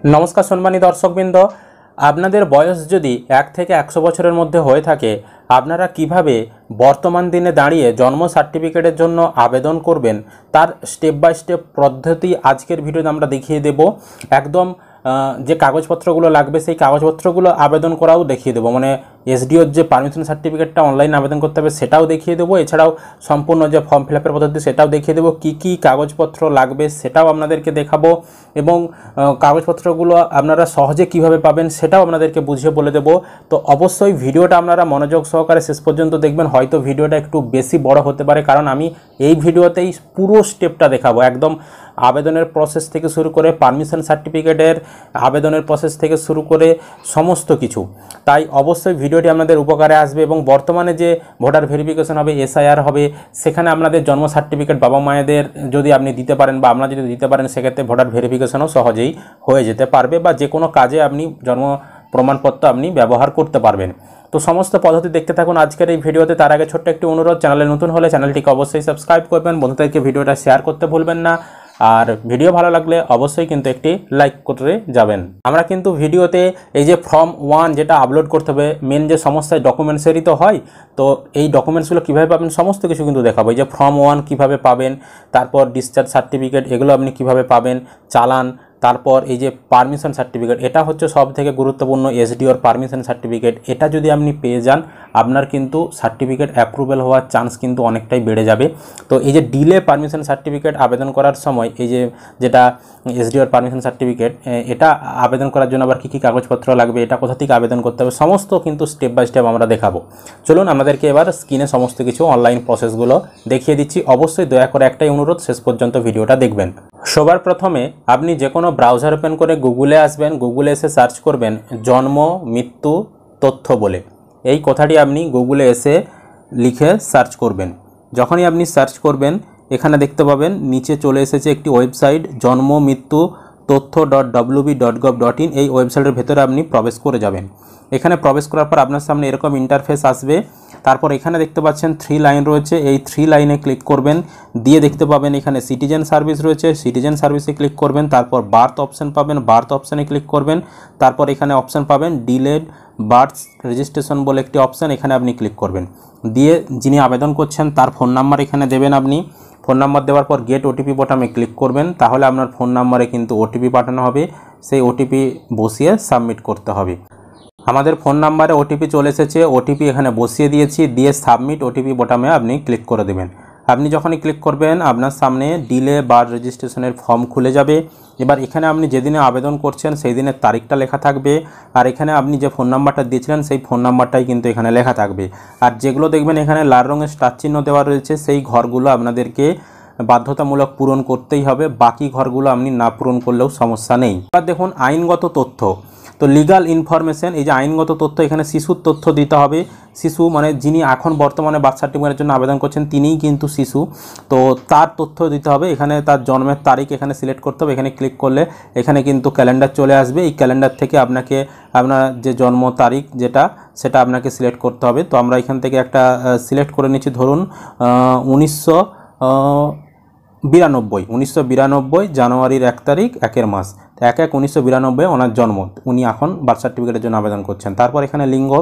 नमस्कार सम्मानित दर्शकबृंद आपनादेर बयस यदि 1 থেকে 100 বছরের মধ্যে হয়ে থাকে আপনারা কিভাবে বর্তমান দিনে দাঁড়িয়ে জন্ম সার্টিফিকেটের জন্য আবেদন করবেন তার স্টেপ বাই স্টেপ পদ্ধতি আজকের ভিডিওতে আমরা দেখিয়ে দেব। একদম যে কাগজপত্রগুলো লাগবে সেই কাগজপত্রগুলো আবেদন করাও দেখিয়ে দেব, মানে এসডিওর যে পারমিশন সার্টিফিকেটটা অনলাইন আবেদন করতে হবে সেটাও দেখিয়ে দেবো। এছাড়াও সম্পূর্ণ যে ফর্ম ফিল আপের পদ্ধতি সেটাও দেখিয়ে দেবো, কী কী কাগজপত্র লাগবে সেটাও আপনাদেরকে দেখাবো এবং কাগজপত্রগুলো আপনারা সহজে কিভাবে পাবেন সেটাও আপনাদেরকে বুঝিয়ে বলে দেবো। তো অবশ্যই ভিডিওটা আপনারা মনোযোগ সহকারে শেষ পর্যন্ত দেখবেন। হয়তো ভিডিওটা একটু বেশি বড় হতে পারে, কারণ আমি এই ভিডিওতেই পুরো স্টেপটা দেখাবো, একদম আবেদনের প্রসেস থেকে শুরু করে পারমিশন সার্টিফিকেটের আবেদনের প্রসেস থেকে শুরু করে সমস্ত কিছু। তাই অবশ্যই ভিডিওটি আপনাদের উপকারে আসবে এবং বর্তমানে যে ভোটার ভেরিফিকেশন হবে, এসআইআর হবে, সেখানে আপনাদের জন্ম সার্টিফিকেট বাবা মায়েদের যদি আপনি দিতে পারেন বা আপনারা যদি দিতে পারেন সেক্ষেত্রে ভোটার ভেরিফিকেশনও সহজেই হয়ে যেতে পারবে বা যে কোনো কাজে আপনি জন্ম প্রমাণপত্র আপনি ব্যবহার করতে পারবেন। তো সমস্ত পদ্ধতি দেখতে থাকুন আজকের এই ভিডিওতে। তার আগে ছোট্ট একটি অনুরোধ, চ্যানেলে নতুন হলে চ্যানেলটিকে অবশ্যই সাবস্ক্রাইব করবেন, বন্ধুদেরকে ভিডিওটা শেয়ার করতে ভুলবেন না, আর ভিডিও ভালো লাগলে অবশ্যই কিন্তু একটি লাইক করে যাবেন। আমরা কিন্তু ভিডিওতে এই যে ফর্ম 1 যেটা আপলোড করতে হবে, মেন যে সমস্ত ডকুমেন্টসেরই তো হয়, তো এই ডকুমেন্টসগুলো কীভাবে পাবেন সমস্ত কিছু কিন্তু দেখাবো। এই যে ফর্ম 1 কীভাবে পাবেন, তারপর ডিসচার্জ সার্টিফিকেট এগুলো আপনি কীভাবে পাবেন, চালান, তারপর এই যে পারমিশন সার্টিফিকেট, এটা হচ্ছে সবথেকে গুরুত্বপূর্ণ এসডিওর পারমিশন সার্টিফিকেট। এটা যদি আপনি পেয়ে যান আপনার কিন্তু সার্টিফিকেট অ্যাপ্রুভেল হওয়ার চান্স কিন্তু অনেকটাই বেড়ে যাবে। তো এই যে ডিলে পারমিশন সার্টিফিকেট আবেদন করার সময় এই যে যেটা এসডিওর পারমিশন সার্টিফিকেট, এটা আবেদন করার জন্য আবার কী কী কাগজপত্র লাগবে, এটা কোথা থেকে আবেদন করতে হবে, সমস্ত কিন্তু স্টেপ বাই স্টেপ আমরা দেখাবো। চলুন আমাদেরকে এবার স্ক্রিনে সমস্ত কিছু অনলাইন প্রসেসগুলো দেখিয়ে দিচ্ছি। অবশ্যই দয়া করে একটাই অনুরোধ, শেষ পর্যন্ত ভিডিওটা দেখবেন। সবার প্রথমে আপনি যে কোনো ব্রাউজার ওপেন করে গুগলে আসবেন, গুগলে এসে সার্চ করবেন জন্ম মৃত্যু তথ্য বলে। এই কথাটি আপনি গুগলে এসে লিখে সার্চ করবেন। যখনই আপনি সার্চ করবেন এখানে দেখতে পাবেন নিচে চলে এসেছে একটি ওয়েবসাইট জন্ম মৃত্যু তথ্য .wb.gov.in। এই ওয়েবসাইটের ভেতরে আপনি প্রবেশ করে যাবেন। এখানে প্রবেশ করার পর আপনার সামনে এরকম ইন্টারফেস আসবে। তারপর এখানে দেখতে পাচ্ছেন 3 লাইন রয়েছে, এই 3 লাইনে ক্লিক করবেন, দিয়ে দেখতে পাবেন এখানে সিটিজেন সার্ভিস রয়েছে, সিটিজেন সার্ভিসে ক্লিক করবেন। তারপর বার্থ অপশন পাবেন, বার্থ অপশানে ক্লিক করবেন। তারপর এখানে অপশান পাবেন ডিলেড বার্থ রেজিস্ট্রেশন বলে একটি অপশান, এখানে আপনি ক্লিক করবেন। দিয়ে যিনি আবেদন করছেন তার ফোন নাম্বার এখানে দেবেন। আপনি ফোন নাম্বার দেওয়ার পর গেট ওটিপি বোতামে ক্লিক করবেন, তাহলে আপনার ফোন নাম্বারে কিন্তু ওটিপি পাঠানো হবে। সেই ওটিপি বসিয়ে সাবমিট করতে হবে। আমাদের ফোন নাম্বারে ওটিপি চলে এসেছে, ওটিপি এখানে বসিয়ে দিয়েছি, দিয়ে সাবমিট ওটিপি বোতামে আপনি ক্লিক করে দেবেন। আপনি যখনই ক্লিক করবেন আপনার সামনে ডিলে বার্থ রেজিস্ট্রেশনের ফর্ম খুলে যাবে। এবার এখানে আপনি যেদিনে আবেদন করছেন সেই দিনের তারিখটা লেখা থাকবে, আর এখানে আপনি যে ফোন নাম্বারটা দিয়েছিলেন সেই ফোন নাম্বারটাই কিন্তু এখানে লেখা থাকবে। আর যেগুলো দেখবেন এখানে লাল রঙের স্টার চিহ্ন দেওয়া রয়েছে সেই ঘরগুলো আপনাদেরকে বাধ্যতামূলক পূরণ করতেই হবে, বাকি ঘরগুলো আপনি না পূরণ করলেও সমস্যা নেই। এবার দেখুন আইনগত তথ্য, তো লিগাল ইনফরমেশন, এই যে আইনগত তথ্য এখানে শিশুর তথ্য দিতে হবে। শিশু মানে যিনি এখন বর্তমানে বার্থ সার্টিফিকেটের জন্য আবেদন করছেন তিনিই কিন্তু শিশু, তো তার তথ্য দিতে হবে। এখানে তার জন্মের তারিখ এখানে সিলেক্ট করতে হবে। এখানে ক্লিক করলে এখানে কিন্তু ক্যালেন্ডার চলে আসবে। এই ক্যালেন্ডার থেকে আপনাকে আপনার যে জন্ম তারিখ সেটা আপনাকে সিলেক্ট করতে হবে। তো আমরা এখান থেকে একটা সিলেক্ট করে নিচ্ছি, ধরুন 1992 জানুয়ারির 1 তারিখ 1 মাস, 1/1/1992 ওনার জন্ম, উনি এখন বার্থ সার্টিফিকেটের জন্য আবেদন করছেন। তারপর এখানে লিঙ্গ,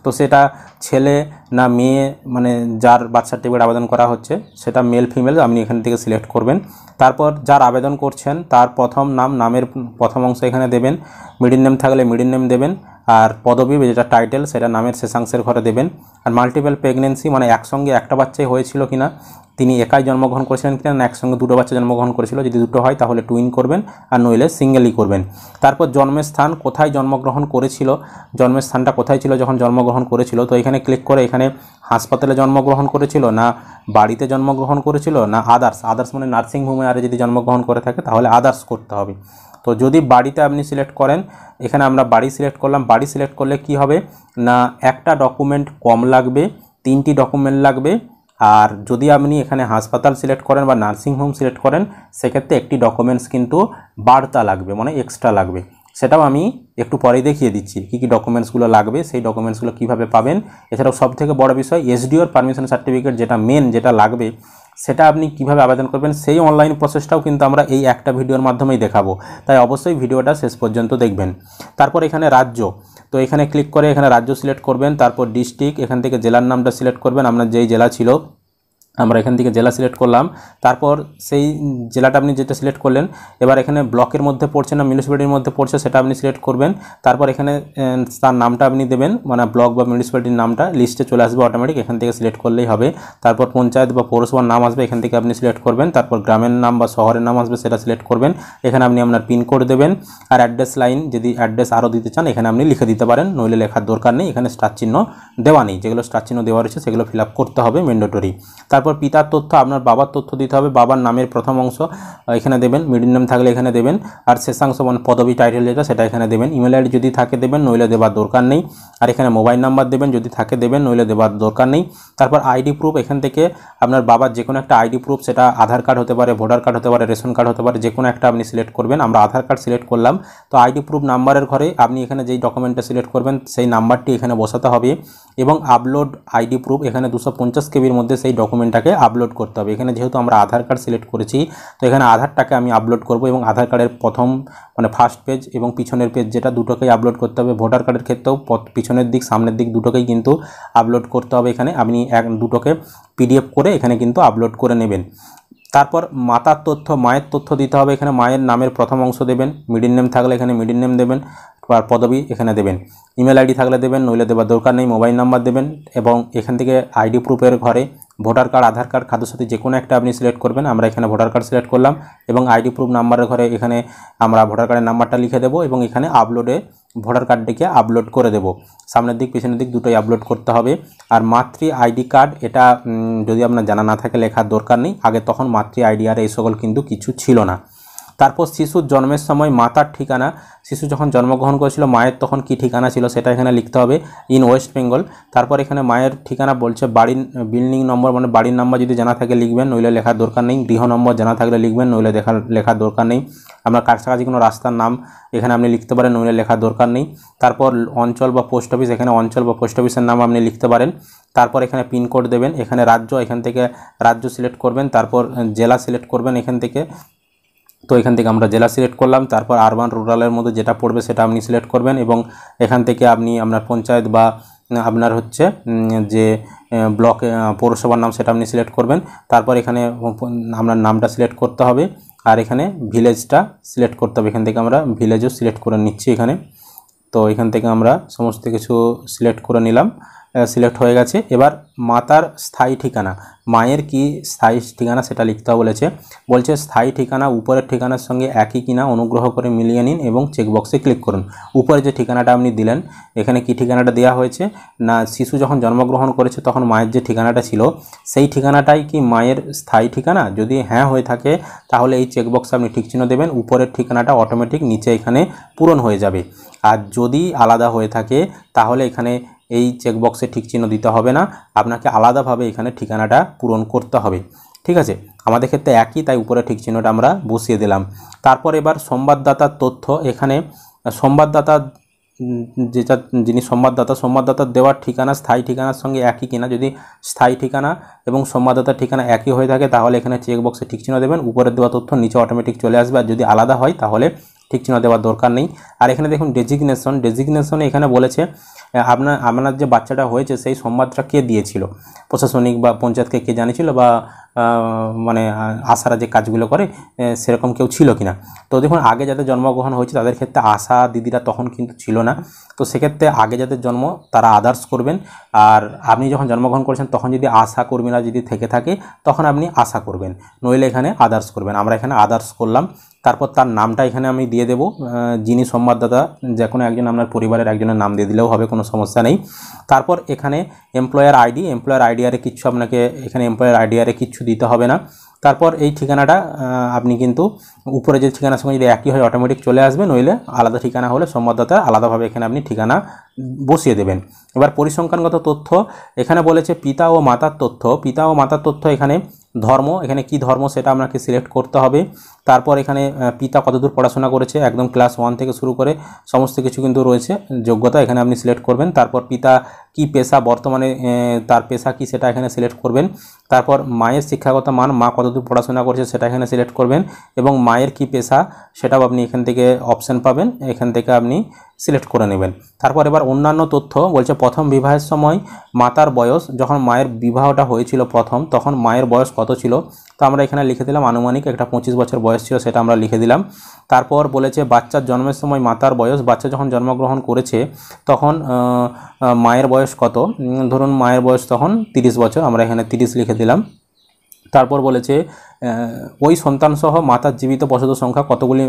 তো সেটা ছেলে না মেয়ে, মানে যার বার্থ সার্টিফিকেট আবেদন করা হচ্ছে সেটা মেল ফিমেল আপনি এখান থেকে সিলেক্ট করবেন। তারপর যার আবেদন করছেন তার প্রথম নাম, নামের প্রথম অংশ এখানে দেবেন, মিডিল নেম থাকলে মিডিল নেম দেবেন, আর পদবি যেটা টাইটেল সেটা নামের শেষাংশের ঘরে দেবেন। আর মাল্টিপল প্রেগনেন্সি মানে একসঙ্গে একটা বাচ্চাই হয়েছিল কিনা, তিনি একাই জন্মগ্রহণ করেছিলেন কিনা, না একসঙ্গে দুটো বাচ্চা জন্মগ্রহণ করেছিল, যদি দুটো হয় তাহলে টুইন করবেন, আর নইলে সিঙ্গেলই করবেন। তারপর জন্মের স্থান, কোথায় জন্মগ্রহণ করেছিল, জন্মের স্থানটা কোথায় ছিল যখন জন্মগ্রহণ করেছিল, তো এখানে ক্লিক করে এখানে হাসপাতালে জন্মগ্রহণ করেছিল না বাড়িতে জন্মগ্রহণ করেছিল না আদার্স মানে নার্সিংহোমে আর যদি জন্মগ্রহণ করে থাকে তাহলে আদার্স করতে হবে। তো যদি বাড়িতে আপনি সিলেক্ট করেন, এখানে আমরা বাড়ি সিলেক্ট করলাম। বাড়ি সিলেক্ট করলে কি হবে না একটা ডকুমেন্ট কম লাগবে, 3টি ডকুমেন্ট লাগবে। আর যদি আপনি এখানে হাসপাতাল সিলেক্ট করেন বা নার্সিংহোম সিলেক্ট করেন সেক্ষেত্রে একটি ডকুমেন্টস কিন্তু বাড়তা লাগবে, মানে এক্সট্রা লাগবে। সেটাও আমি একটু পরেই দেখিয়ে দিচ্ছি কী কী ডকুমেন্টসগুলো লাগবে, সেই ডকুমেন্টসগুলো কীভাবে পাবেন। এছাড়াও সবথেকে বড় বিষয় এসডিওর পারমিশন সার্টিফিকেট, যেটা মেন যেটা লাগবে সেটা আপনি কিভাবে আবেদন করবেন সেই অনলাইন প্রসেসটাও কিন্তু আমরা এই একটা ভিডিওর মাধ্যমেই দেখাবো, তাই অবশ্যই ভিডিওটা শেষ পর্যন্ত দেখবেন। তারপর এখানে রাজ্য, তো এখানে ক্লিক করে এখানে রাজ্য সিলেক্ট করবেন, তারপর ডিস্ট্রিক্ট, এখান থেকে জেলার নামটা সিলেক্ট করবেন, আপনার যেই জেলা ছিল আমরা এখান থেকে জেলা সিলেক্ট করলাম। তারপর সেই জেলাটা আপনি যেটা সিলেক্ট করলেন, এবার এখানে ব্লকের মধ্যে পড়ছে না মিউনিসিপ্যালিটির মধ্যে পড়ছে সেটা আপনি সিলেক্ট করবেন। তারপর এখানে তার নামটা আপনি দেবেন, মানে ব্লক বা মিউনিসিপ্যালিটির নামটা লিস্টে চলে আসবে অটোমেটিক, এখান থেকে সিলেক্ট করলেই হবে। তারপর পঞ্চায়েত বা পৌরসভার নাম আসবে, এখান থেকে আপনি সিলেক্ট করবেন। তারপর গ্রামের নাম বা শহরের নাম আসবে, সেটা সিলেক্ট করবেন। এখানে আপনি আপনার পিনকোড দেবেন, আর অ্যাড্রেস লাইন যদি অ্যাড্রেস আরও দিতে চান এখানে আপনি লিখে দিতে পারেন, নইলে লেখার দরকার নেই। এখানে স্টার চিহ্ন দেওয়া নেই, যেগুলো স্টার চিহ্ন দেওয়া রয়েছে সেগুলো ফিল আপ করতে হবে ম্যান্ডেটরি। তারপর পিতার তথ্য, আপনার বাবার তথ্য দিতে হবে, বাবার নামের প্রথম অংশ এখানে দেবেন, মিডল নেম থাকলে এখানে দেবেন, আর শেষাংশ মানে পদবি টাইটেল যেটা সেটা এখানে দেবেন। ইমেল আইডি যদি থাকে দেবেন, নইলে দেওয়ার দরকার নেই। আর এখানে মোবাইল নাম্বার দেবেন, যদি থাকে দেবেন, নইলে দেওয়ার দরকার নেই। তারপর আইডি প্রুফ, এখান থেকে আপনার বাবার যে কোনো একটা আইডি প্রুফ, সেটা আধার কার্ড হতে পারে, ভোটার কার্ড হতে পারে, রেশন কার্ড হতে পারে, যে কোনো একটা আপনি সিলেক্ট করবেন। আমরা আধার কার্ড সিলেক্ট করলাম, তো আইডি প্রুফ নাম্বারের ঘরে আপনি এখানে যেই ডকুমেন্টটা সিলেক্ট করবেন সেই নাম্বারটি এখানে বসাতে হবে, এবং আপলোড আইডি প্রুফ এখানে 250 কেবির মধ্যে সেই ডকুমেন্টটাকে আপলোড করতে হবে। এখানে যেহেতু আমরা আধার কার্ড সিলেক্ট করেছি, তো এখানে আধারটাকে আমি আপলোড করব, এবং আধার কার্ডের প্রথম মানে ফার্স্ট পেজ এবং পিছনের পেজ যেটা দুটোকেই আপলোড করতে হবে। ভোটার কার্ডের ক্ষেত্রেও পিছনের দিক সামনের দিক দুটোকেই কিন্তু আপলোড করতে হবে। এখানে আপনি দুটোকে পিডিএফ করে এখানে কিন্তু আপলোড করে নেবেন। তারপর মাতার তথ্য, মায়ের তথ্য দিতে হবে, এখানে মায়ের নামের প্রথম অংশ দেবেন, মিডল নেম থাকলে এখানে মিডল নেম দেবেন, আর পদবি এখানে দেবেন। ইমেল আইডি থাকলে দেবেন, নইলে দেওয়ার দরকার নেই। মোবাইল নাম্বার দেবেন, এবং এখান থেকে আইডি প্রুফের ঘরে ভোটার কার্ড, আধার কার্ড, খাদ্যসাথী যে কোনো একটা আপনি সিলেক্ট করবেন। আমরা এখানে ভোটার কার্ড সিলেক্ট করলাম, এবং আইডি প্রুফ নাম্বারের ঘরে এখানে আমরা ভোটার কার্ডের নাম্বারটা লিখে দেবো, এবং এখানে আপলোডে ভোটার কার্ডটিকে আপলোড করে দেব। সামনের দিক পিছনের দিক দুটোই আপলোড করতে হবে। আর মাতৃ আইডি কার্ড, এটা যদি আপনার জানা না থাকে লেখার দরকার নেই, আগে তখন মাতৃ আইডি আর এই সকল কিন্তু কিছু ছিল না। তারপর শিশুর জন্মের সময় মাতার ঠিকানা, শিশু যখন জন্মগ্রহণ করেছিল মায়ের তখন কি ঠিকানা ছিল সেটা এখানে লিখতে হবে, ইন ওয়েস্ট বেঙ্গল। তারপর এখানে মায়ের ঠিকানা বলছে, বাড়ির বিল্ডিং নম্বর মানে বাড়ির নাম্বার যদি জানা থাকে লিখবেন, নইলে লেখার দরকার নেই। গৃহ নম্বর জানা থাকলে লিখবেন, নইলে লেখার দরকার নেই। আপনার কাছাকাছি কোনো রাস্তার নাম এখানে আপনি লিখতে পারেন, নইলে লেখার দরকার নেই। তারপর অঞ্চল বা পোস্ট অফিস, এখানে অঞ্চল বা পোস্ট অফিসের নাম আপনি লিখতে পারেন। তারপর এখানে পিনকোড দেবেন, এখানে রাজ্য, এখান থেকে রাজ্য সিলেক্ট করবেন। তারপর জেলা সিলেক্ট করবেন এখান থেকে, তো এখান থেকে আমরা জেলা সিলেক্ট করলাম। তারপর আরবান রুরালের মধ্যে যেটা পড়বে সেটা আপনি সিলেক্ট করবেন, এবং এখান থেকে আপনি আপনার পঞ্চায়েত বা আপনার হচ্ছে যে ব্লক পৌরসভার নাম সেটা আপনি সিলেক্ট করবেন। তারপর এখানে আপনার নামটা সিলেক্ট করতে হবে, আর এখানে ভিলেজটা সিলেক্ট করতে হবে। এখান থেকে আমরা ভিলেজও সিলেক্ট করে নিচ্ছি এখানে। তো এখান থেকে আমরা সমস্ত কিছু সিলেক্ট করে নিলাম, সিলেক্ট হয়ে গেছে। এবার মাতার স্থায়ী ঠিকানা, মায়ের কি স্থায়ী ঠিকানা সেটা লিখতে বলছে স্থায়ী ঠিকানা উপরের ঠিকানার সঙ্গে একই কিনা অনুগ্রহ করে মিলিয়ে নিন, এবং চেকবক্সে ক্লিক করুন। উপরে যে ঠিকানাটা আপনি দিলেন, এখানে কি ঠিকানাটা দেওয়া হয়েছে না, শিশু যখন জন্মগ্রহণ করেছে তখন মায়ের যে ঠিকানাটা ছিল সেই ঠিকানাটাই কি মায়ের স্থায়ী ঠিকানা? যদি হ্যাঁ হয়ে থাকে তাহলে এই চেকবক্সে আপনি ঠিক চিহ্ন দেবেন, উপরের ঠিকানাটা অটোমেটিক নিচে এখানে পূরণ হয়ে যাবে। আর যদি আলাদা হয়ে থাকে তাহলে এখানে এই চেকবক্সে ঠিক চিহ্ন দিতে হবে না, আপনাকে আলাদাভাবে এখানে ঠিকানাটা পূরণ করতে হবে। ঠিক আছে, আমাদের ক্ষেত্রে একই, তাই উপরে ঠিক চিহ্নটা আমরা বসিয়ে দিলাম। তারপর এবার সংবাদদাতার তথ্য, এখানে সংবাদদাতা যেটা যিনি সংবাদদাতার দেওয়ার ঠিকানা স্থায়ী ঠিকানার সঙ্গে একই কিনা, যদি স্থায়ী ঠিকানা এবং সংবাদদাতার ঠিকানা একই হয়ে থাকে তাহলে এখানে চেকবক্সে ঠিক চিহ্ন দেবেন, উপরে দেওয়া তথ্য নিচে অটোমেটিক চলে আসবে। আর যদি আলাদা হয় তাহলে ঠিক চিহ্ন দেওয়ার দরকার নেই। আর এখানে দেখুন ডেজিগনেশনে এখানে বলেছে আপনার যে বাচ্চাটা হয়েছে সেই সংবাদটা কে দিয়েছিল, প্রশাসনিক বা পঞ্চায়েতকে কে জানিয়েছিল, বা মানে আশারা যে কাজগুলো করে সেরকম কেউ ছিল কিনা। তো দেখুন আগে যাদের জন্মগ্রহণ হয়েছে তাদের ক্ষেত্রে আশা দিদিরা তখন কিন্তু ছিল না, তো সেক্ষেত্রে আগে যাদের জন্ম তারা আদার্স করবেন। আর আপনি যখন জন্মগ্রহণ করেছেন তখন যদি আশা কর্মীরা যদি থেকে থাকে তখন আপনি আশা করবেন, নইলে এখানে আদার্স করবেন। আমরা এখানে আদার্স করলাম। তারপর তার নামটা এখানে আমি দিয়ে দেব, যিনি সংবাদদাতা যে কোনো একজন আপনার পরিবারের একজনের নাম দিয়ে দিলেও হবে, কোনো সমস্যা নেই। তারপর এখানে এমপ্লয়ার আইডিআরে কিচ্ছু আপনাকে এখানে এমপ্লয়ার আইডিআরে কিচ্ছু দিতে হবে না। তারপর এই ঠিকানাটা আপনি কিন্তু উপরে যে ঠিকানার সঙ্গে যদি একই হয় অটোমেটিক চলে আসবে, নইলে আলাদা ঠিকানা হলে সংবাদদাতা আলাদাভাবে এখানে আপনি ঠিকানা বসিয়ে দেবেন। এবার পরিসংখ্যানগত তথ্য এখানে বলেছে পিতা ও মাতার তথ্য এখানে ধর্ম, এখানে কি ধর্ম সেটা আপনাকে সিলেক্ট করতে হবে। তারপর এখানে পিতা কতদূর পড়াশোনা করেছে, একদম ক্লাস 1 থেকে শুরু করে সমস্ত কিছু কিন্তু রয়েছে যোগ্যতা, এখানে আপনি সিলেক্ট করবেন। তারপর পিতা কি পেশা, বর্তমানে তার পেশা কি সেটা এখানে সিলেক্ট করবেন। তারপর মায়ের শিক্ষাগত মান, মা কতদূর পড়াশোনা করেছে সেটা এখানে সিলেক্ট করবেন, এবং মায়ের কি পেশা সেটাও আপনি এখান থেকে অপশান পাবেন, এখান থেকে আপনি সিলেক্ট করে নেবেন। তারপর এবার অন্যান্য তথ্য বলছে, প্রথম বিবাহের সময় মাতার বয়স, যখন মায়ের বিবাহটা হয়েছিল প্রথম, তখন মায়ের বয়স কত ছিল, তো আমরা এখানে লিখে দিলাম আনুমানিক একটা 25 বছর বয়স ছিল, সেটা আমরা লিখে দিলাম। তারপর বলেছে বাচ্চার জন্মের সময় মাতার বয়স, বাচ্চা যখন জন্মগ্রহণ করেছে তখন মায়ের বয়স কত, ধরুন মায়ের বয়স তখন 30 বছর, আমরা এখানে 30 লিখে দিলাম। তারপর বলেছে ওই সন্তানসহ মাতার জীবিত বসত সংখ্যা কতগুলি,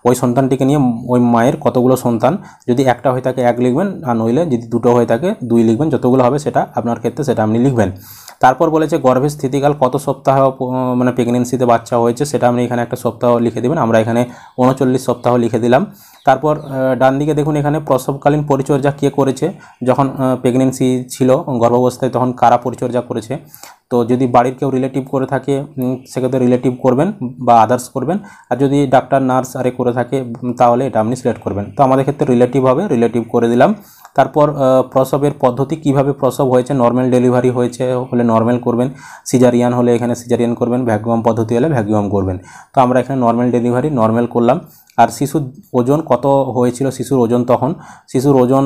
ওই সন্তানটিকে নিয়ে ওই মায়ের কতগুলো সন্তান, যদি একটা হয়ে থাকে 1 লিখবেন, আর নইলে যদি দুটো হয়ে থাকে 2 লিখবেন, যতগুলো হবে সেটা আপনার ক্ষেত্রে সেটা আপনি লিখবেন। তারপর বলেছে গর্ভের স্থিতিকাল কত সপ্তাহ মানে প্রেগনেন্সিতে বাচ্চা হয়েছে, সেটা আপনি এখানে একটা সপ্তাহ লিখে দেবেন, আমরা এখানে 39 সপ্তাহ লিখে দিলাম। তারপর ডান দিকে দেখুন এখানে প্রসবকালীন পরিচর্যা কে করেছে, যখন প্রেগনেন্সি ছিল গর্ভাবস্থায় তখন কারা পরিচর্যা করেছে, তো যদি বাড়ির কেউ রিলেটিভ করে থাকে সেক্ষেত্রে রিলেটিভ করবেন বা আদার্স করবেন, আর যদি ডাক্তার নার্স আরে করে থাকে তাহলে এটা আপনি সিলেক্ট করবেন। তো আমাদের ক্ষেত্রে রিলেটিভ হবে, রিলেটিভ করে দিলাম। তারপর প্রসবের পদ্ধতি, কিভাবে প্রসব হয়েছে, নর্মাল ডেলিভারি হয়েছে হলে নর্মাল করবেন, সিজারিয়ান হলে এখানে সিজারিয়ান করবেন, ভ্যাকুয়াম পদ্ধতি হলে ভ্যাকুয়াম করবেন। তো আমরা এখানে নর্মাল ডেলিভারি নর্মাল করলাম। আর শিশুর ওজন কত হয়েছিল, শিশুর ওজন তখন শিশুর ওজন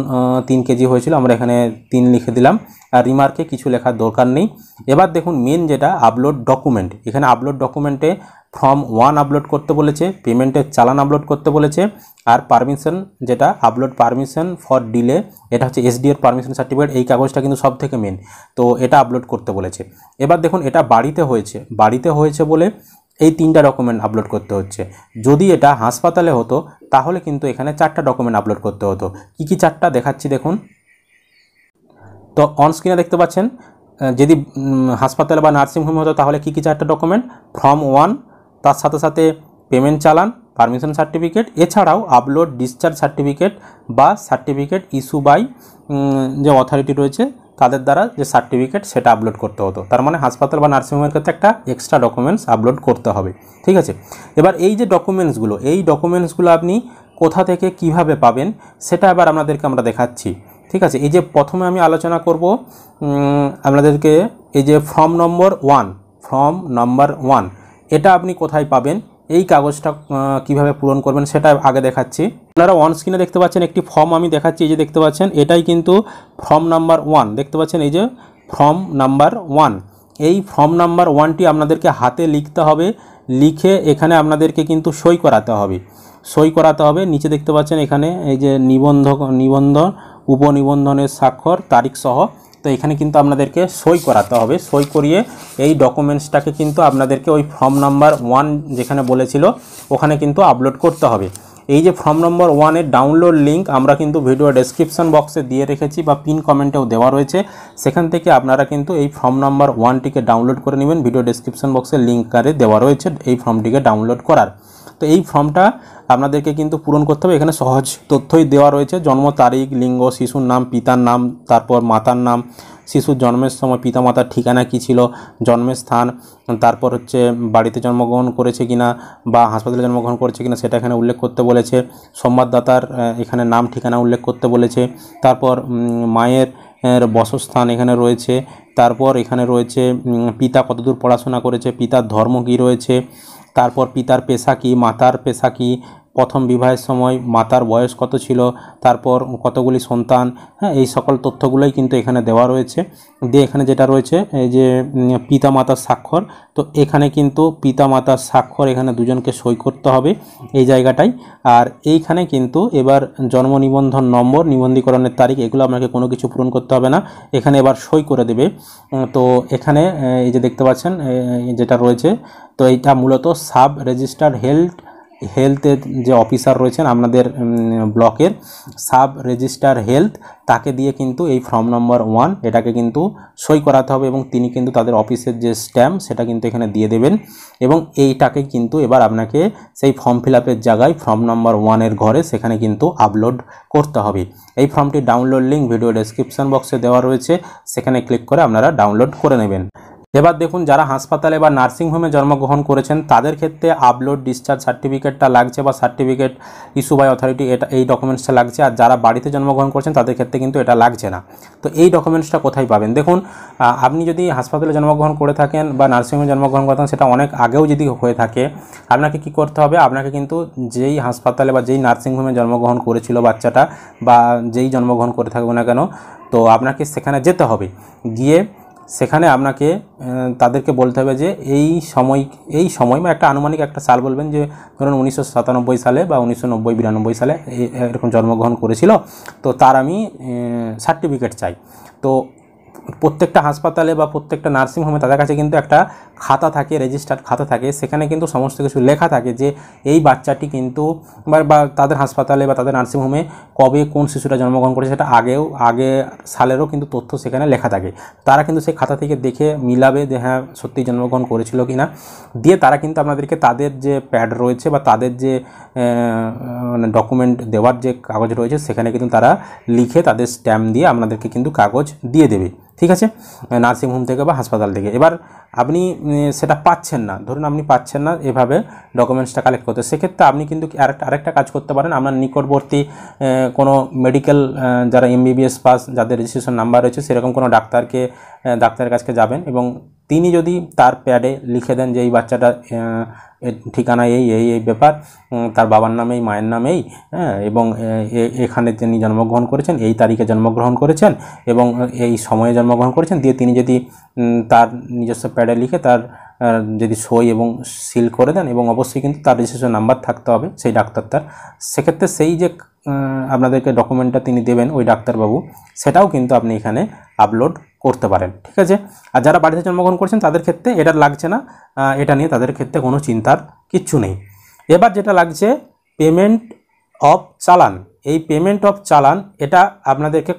3 কেজি হয়েছিল, আমরা এখানে 3 লিখে দিলাম। আর রিমার্কে কিছু লেখার দরকার নেই। এবার দেখুন মেন যেটা আপলোড ডকুমেন্ট, এখানে আপলোড ডকুমেন্টে ফর্ম 1 আপলোড করতে বলেছে, পেমেন্টের চালান আপলোড করতে বলেছে, আর পারমিশন যেটা আপলোড পারমিশন ফর ডিলে, এটা হচ্ছে এসডি এর পারমিশন সার্টিফিকেট, এই কাগজটা কিন্তু সব থেকে মেন, তো এটা আপলোড করতে বলেছে। এবার দেখুন এটা বাড়িতে হয়েছে বলে এই 3টা ডকুমেন্ট আপলোড করতে হচ্ছে। যদি এটা হাসপাতালে হতো তাহলে কিন্তু এখানে 4টা ডকুমেন্ট আপলোড করতে হতো। কি কি 4টা দেখাচ্ছি দেখুন। তো অন স্ক্রিনে দেখতে পাচ্ছেন, যদি হাসপাতালে বা নার্সিংহোমে হতো তাহলে কি কি 4টা ডকুমেন্ট, ফর্ম 1, তার সাথে সাথে পেমেন্ট চালান, পারমিশন সার্টিফিকেট, এছাড়াও আপলোড ডিসচার্জ সার্টিফিকেট বা সার্টিফিকেট ইস্যু বাই যে অথরিটি রয়েছে তাদের দ্বারা যে সার্টিফিকেট সেটা আপলোড করতে হতো। তার মানে হাসপাতাল বা নার্সিংহোমের ক্ষেত্রে একটা এক্সট্রা ডকুমেন্টস আপলোড করতে হবে, ঠিক আছে। এবার এই যে ডকুমেন্টসগুলো আপনি কোথা থেকে কিভাবে পাবেন সেটা এবার আপনাদেরকে আমরা দেখাচ্ছি, ঠিক আছে। এই যে প্রথমে আমি আলোচনা করব আপনাদেরকে, এই যে ফর্ম নম্বর 1 এটা আপনি কোথায় পাবেন, এই কাগজটা কিভাবে পূরণ করবেন সেটা আগে দেখাচ্ছি। আপনারা অন স্ক্রিনে দেখতে পাচ্ছেন একটি ফর্ম আমি দেখাচ্ছি, এই যে দেখতে পাচ্ছেন এটাই কিন্তু ফর্ম নাম্বার 1, দেখতে পাচ্ছেন এই যে ফর্ম নাম্বার 1। এই ফর্ম নাম্বার 1টি আপনাদেরকে হাতে লিখতে হবে, লিখে এখানে আপনাদেরকে কিন্তু সই করাতে হবে। নিচে দেখতে পাচ্ছেন এখানে এই যে নিবন্ধন উপনিবন্ধনের স্বাক্ষর তারিখ সহ, তো এখানে কিন্তু আপনাদেরকে সই করাতে হবে। সই করিয়ে এই ডকুমেন্টসটাকে কিন্তু আপনাদেরকে ওই ফর্ম নাম্বার 1 যেখানে বলেছিল ওখানে কিন্তু আপলোড করতে হবে। এই যে ফর্ম নম্বর 1 এর ডাউনলোড লিঙ্ক আমরা কিন্তু ভিডিও ডেসক্রিপশন বক্সে দিয়ে রেখেছি বা পিন কমেন্টেও দেওয়া রয়েছে, সেখান থেকে আপনারা কিন্তু এই ফর্ম নাম্বার 1টিকে ডাউনলোড করে নেবেন। ভিডিও ডেসক্রিপশন বক্সে লিঙ্ক আকারে দেওয়া রয়েছে এই ফর্মটিকে ডাউনলোড করার। তো এই ফর্মটা আপনাদেরকে কিন্তু পূরণ করতে হবে। এখানে সহজ তথ্যই দেওয়া রয়েছে, জন্ম তারিখ, লিঙ্গ, শিশুর নাম, পিতার নাম, তারপর মাতার নাম, শিশুর জন্মের সময় পিতামাতার ঠিকানা কী ছিল, জন্মের স্থান, তারপর হচ্ছে বাড়িতে জন্মগ্রহণ করেছে কিনা বা হাসপাতালে জন্মগ্রহণ করেছে কিনা সেটা এখানে উল্লেখ করতে বলেছে, সংবাদদাতার এখানে নাম ঠিকানা উল্লেখ করতে বলেছে, তারপর মায়ের বসস্থান এখানে রয়েছে, তারপর এখানে রয়েছে পিতা কতদূর পড়াশোনা করেছে, পিতার ধর্ম কী রয়েছে, তারপর পিতার পেশা কী, মাতার পেশা কী, প্রথম বিবাহের সময় মাতার বয়স কত ছিল, তারপর কতগুলি সন্তান, হ্যাঁ এই সকল তথ্যগুলোই কিন্তু এখানে দেওয়া রয়েছে। দিয়ে এখানে যেটা রয়েছে এই যে পিতা মাতার স্বাক্ষর, তো এখানে কিন্তু পিতা মাতার স্বাক্ষর এখানে দুজনকে সই করতে হবে এই জায়গাটায়। আর এইখানে কিন্তু এবার জন্ম নিবন্ধন নম্বর, নিবন্ধীকরণের তারিখ, এগুলো আপনাকে কোনো কিছু পূরণ করতে হবে না, এখানে এবার সই করে দেবে। তো এখানে এই যে দেখতে পাচ্ছেন যেটা রয়েছে, তো এইটা মূলত সাব রেজিস্টার্ড হেলথের যে অফিসার রয়েছেন আপনাদের ব্লকের সাব রেজিস্টার হেলথ, তাকে দিয়ে কিন্তু এই ফর্ম নম্বর 1 এটাকে কিন্তু সই করাতে হবে এবং তিনি কিন্তু তাদের অফিসের যে স্ট্যাম্প সেটা কিন্তু এখানে দিয়ে দেবেন এবং এইটাকে কিন্তু এবার আপনাকে সেই ফর্ম ফিল আপের জায়গায় ফর্ম নম্বর 1 এর ঘরে সেখানে কিন্তু আপলোড করতে হবে। এই ফর্মটি ডাউনলোড লিঙ্ক ভিডিও ডেসক্রিপশন বক্সে দেওয়া রয়েছে, সেখানে ক্লিক করে আপনারা ডাউনলোড করে নেবেন। এবার দেখুন, যারা হাসপাতালে বা নার্সিংহোমে জন্মগ্রহণ করেছেন তাদের ক্ষেত্রে আপলোড ডিসচার্জ সার্টিফিকেটটা লাগছে বা সার্টিফিকেট ইস্যু বাই অথরিটি, এই ডকুমেন্টসটা লাগছে। আর যারা বাড়িতে জন্মগ্রহণ করছেন তাদের ক্ষেত্রে কিন্তু এটা লাগছে না। তো এই ডকুমেন্টসটা কোথায় পাবেন? দেখুন, আপনি যদি হাসপাতালে জন্মগ্রহণ করে থাকেন বা নার্সিংহোমে জন্মগ্রহণ করে থাকেন, সেটা অনেক আগেও যদি হয়ে থাকে, আপনাকে কি করতে হবে? আপনাকে কিন্তু যেই হাসপাতালে বা যেই নার্সিংহোমে জন্মগ্রহণ করেছিল বাচ্চাটা বা যেই জন্মগ্রহণ করে থাকবে না কেন, তো আপনাকে সেখানে যেতে হবে। গিয়ে সেখানে আপনাকে তাদেরকে বলতে হবে যে এই সময় বা একটা আনুমানিক একটা সাল বলবেন, যে ধরুন 1997 সালে বা 1990-92 সালে এরকম জন্মগ্রহণ করেছিল, তো তার আমি সার্টিফিকেট চাই। তো প্রত্যেকটা হাসপাতালে বা প্রত্যেকটা নার্সিংহোমে তাদের কাছে কিন্তু একটা খাতা থাকে, রেজিস্টার্ড খাতা থাকে, সেখানে কিন্তু সমস্ত কিছু লেখা থাকে যে এই বাচ্চাটি কিন্তু বা তাদের হাসপাতালে বা তাদের নার্সিংহোমে কবে কোন শিশুটা জন্মগ্রহণ করেছে সেটা আগে সালেরও কিন্তু তথ্য সেখানে লেখা থাকে। তারা কিন্তু সেই খাতা থেকে দেখে মিলাবে যে হ্যাঁ সত্যি জন্মগ্রহণ করেছিল কি না, দিয়ে তারা কিন্তু আপনাদেরকে তাদের যে প্যাড রয়েছে বা তাদের যে মানে ডকুমেন্ট দেওয়ার যে কাগজ রয়েছে সেখানে কিন্তু তারা লিখে তাদের স্ট্যাম্প দিয়ে আপনাদেরকে কিন্তু কাগজ দিয়ে দেবে। ঠিক আছে, নার্সিংহোম থেকে বা হাসপাতাল থেকে। এবার আপনি সেটা পাচ্ছেন না, ধরুন আপনি পাচ্ছেন না এভাবে ডকুমেন্টসটা কালেক্ট করতে, সেক্ষেত্রে আপনি কিন্তু আরেকটা কাজ করতে পারেন। আপনার নিকটবর্তী কোনো মেডিকেল যারা MBBS পাস, যাদের রেজিস্ট্রেশন নাম্বার রয়েছে, সেরকম কোনো ডাক্তারের কাছে যাবেন এবং তিনি যদি তার প্যাডে লিখে দেন যে এই বাচ্চাটা ঠিকানা এই ব্যাপার, তার বাবার নাম এই, মায়ের নাম এই, হ্যাঁ, এবং এখানে তিনি জন্মগ্রহণ করেছেন, এই তারিখে জন্মগ্রহণ করেছেন এবং এই সময়ে জন্মগ্রহণ করেছেন, দিয়ে তিনি যদি তার নিজস্ব প্যাডে লিখে তার যদি সই এবং সিল করে দেন, এবং অবশ্যই কিন্তু তার রেজিস্ট্রেশন নাম্বার থাকতে হবে সেই ডাক্তারটার, সেক্ষেত্রে সেই যে আপনাদেরকে ডকুমেন্টটা তিনি দেবেন ওই ডাক্তারবাবু, সেটাও কিন্তু আপনি এখানে আপলোড করতে পারেন। ঠিক আছে, আর যারা বাড়িতে জন্মগ্রহণ করছেন তাদের ক্ষেত্রে এটা লাগছে না, এটা নিয়ে তাদের ক্ষেত্রে কোনো চিন্তার কিচ্ছু নেই। এবার যেটা লাগছে পেমেন্ট অফ চালান। এই পেমেন্ট অফ চালান এটা আপনাদেরকে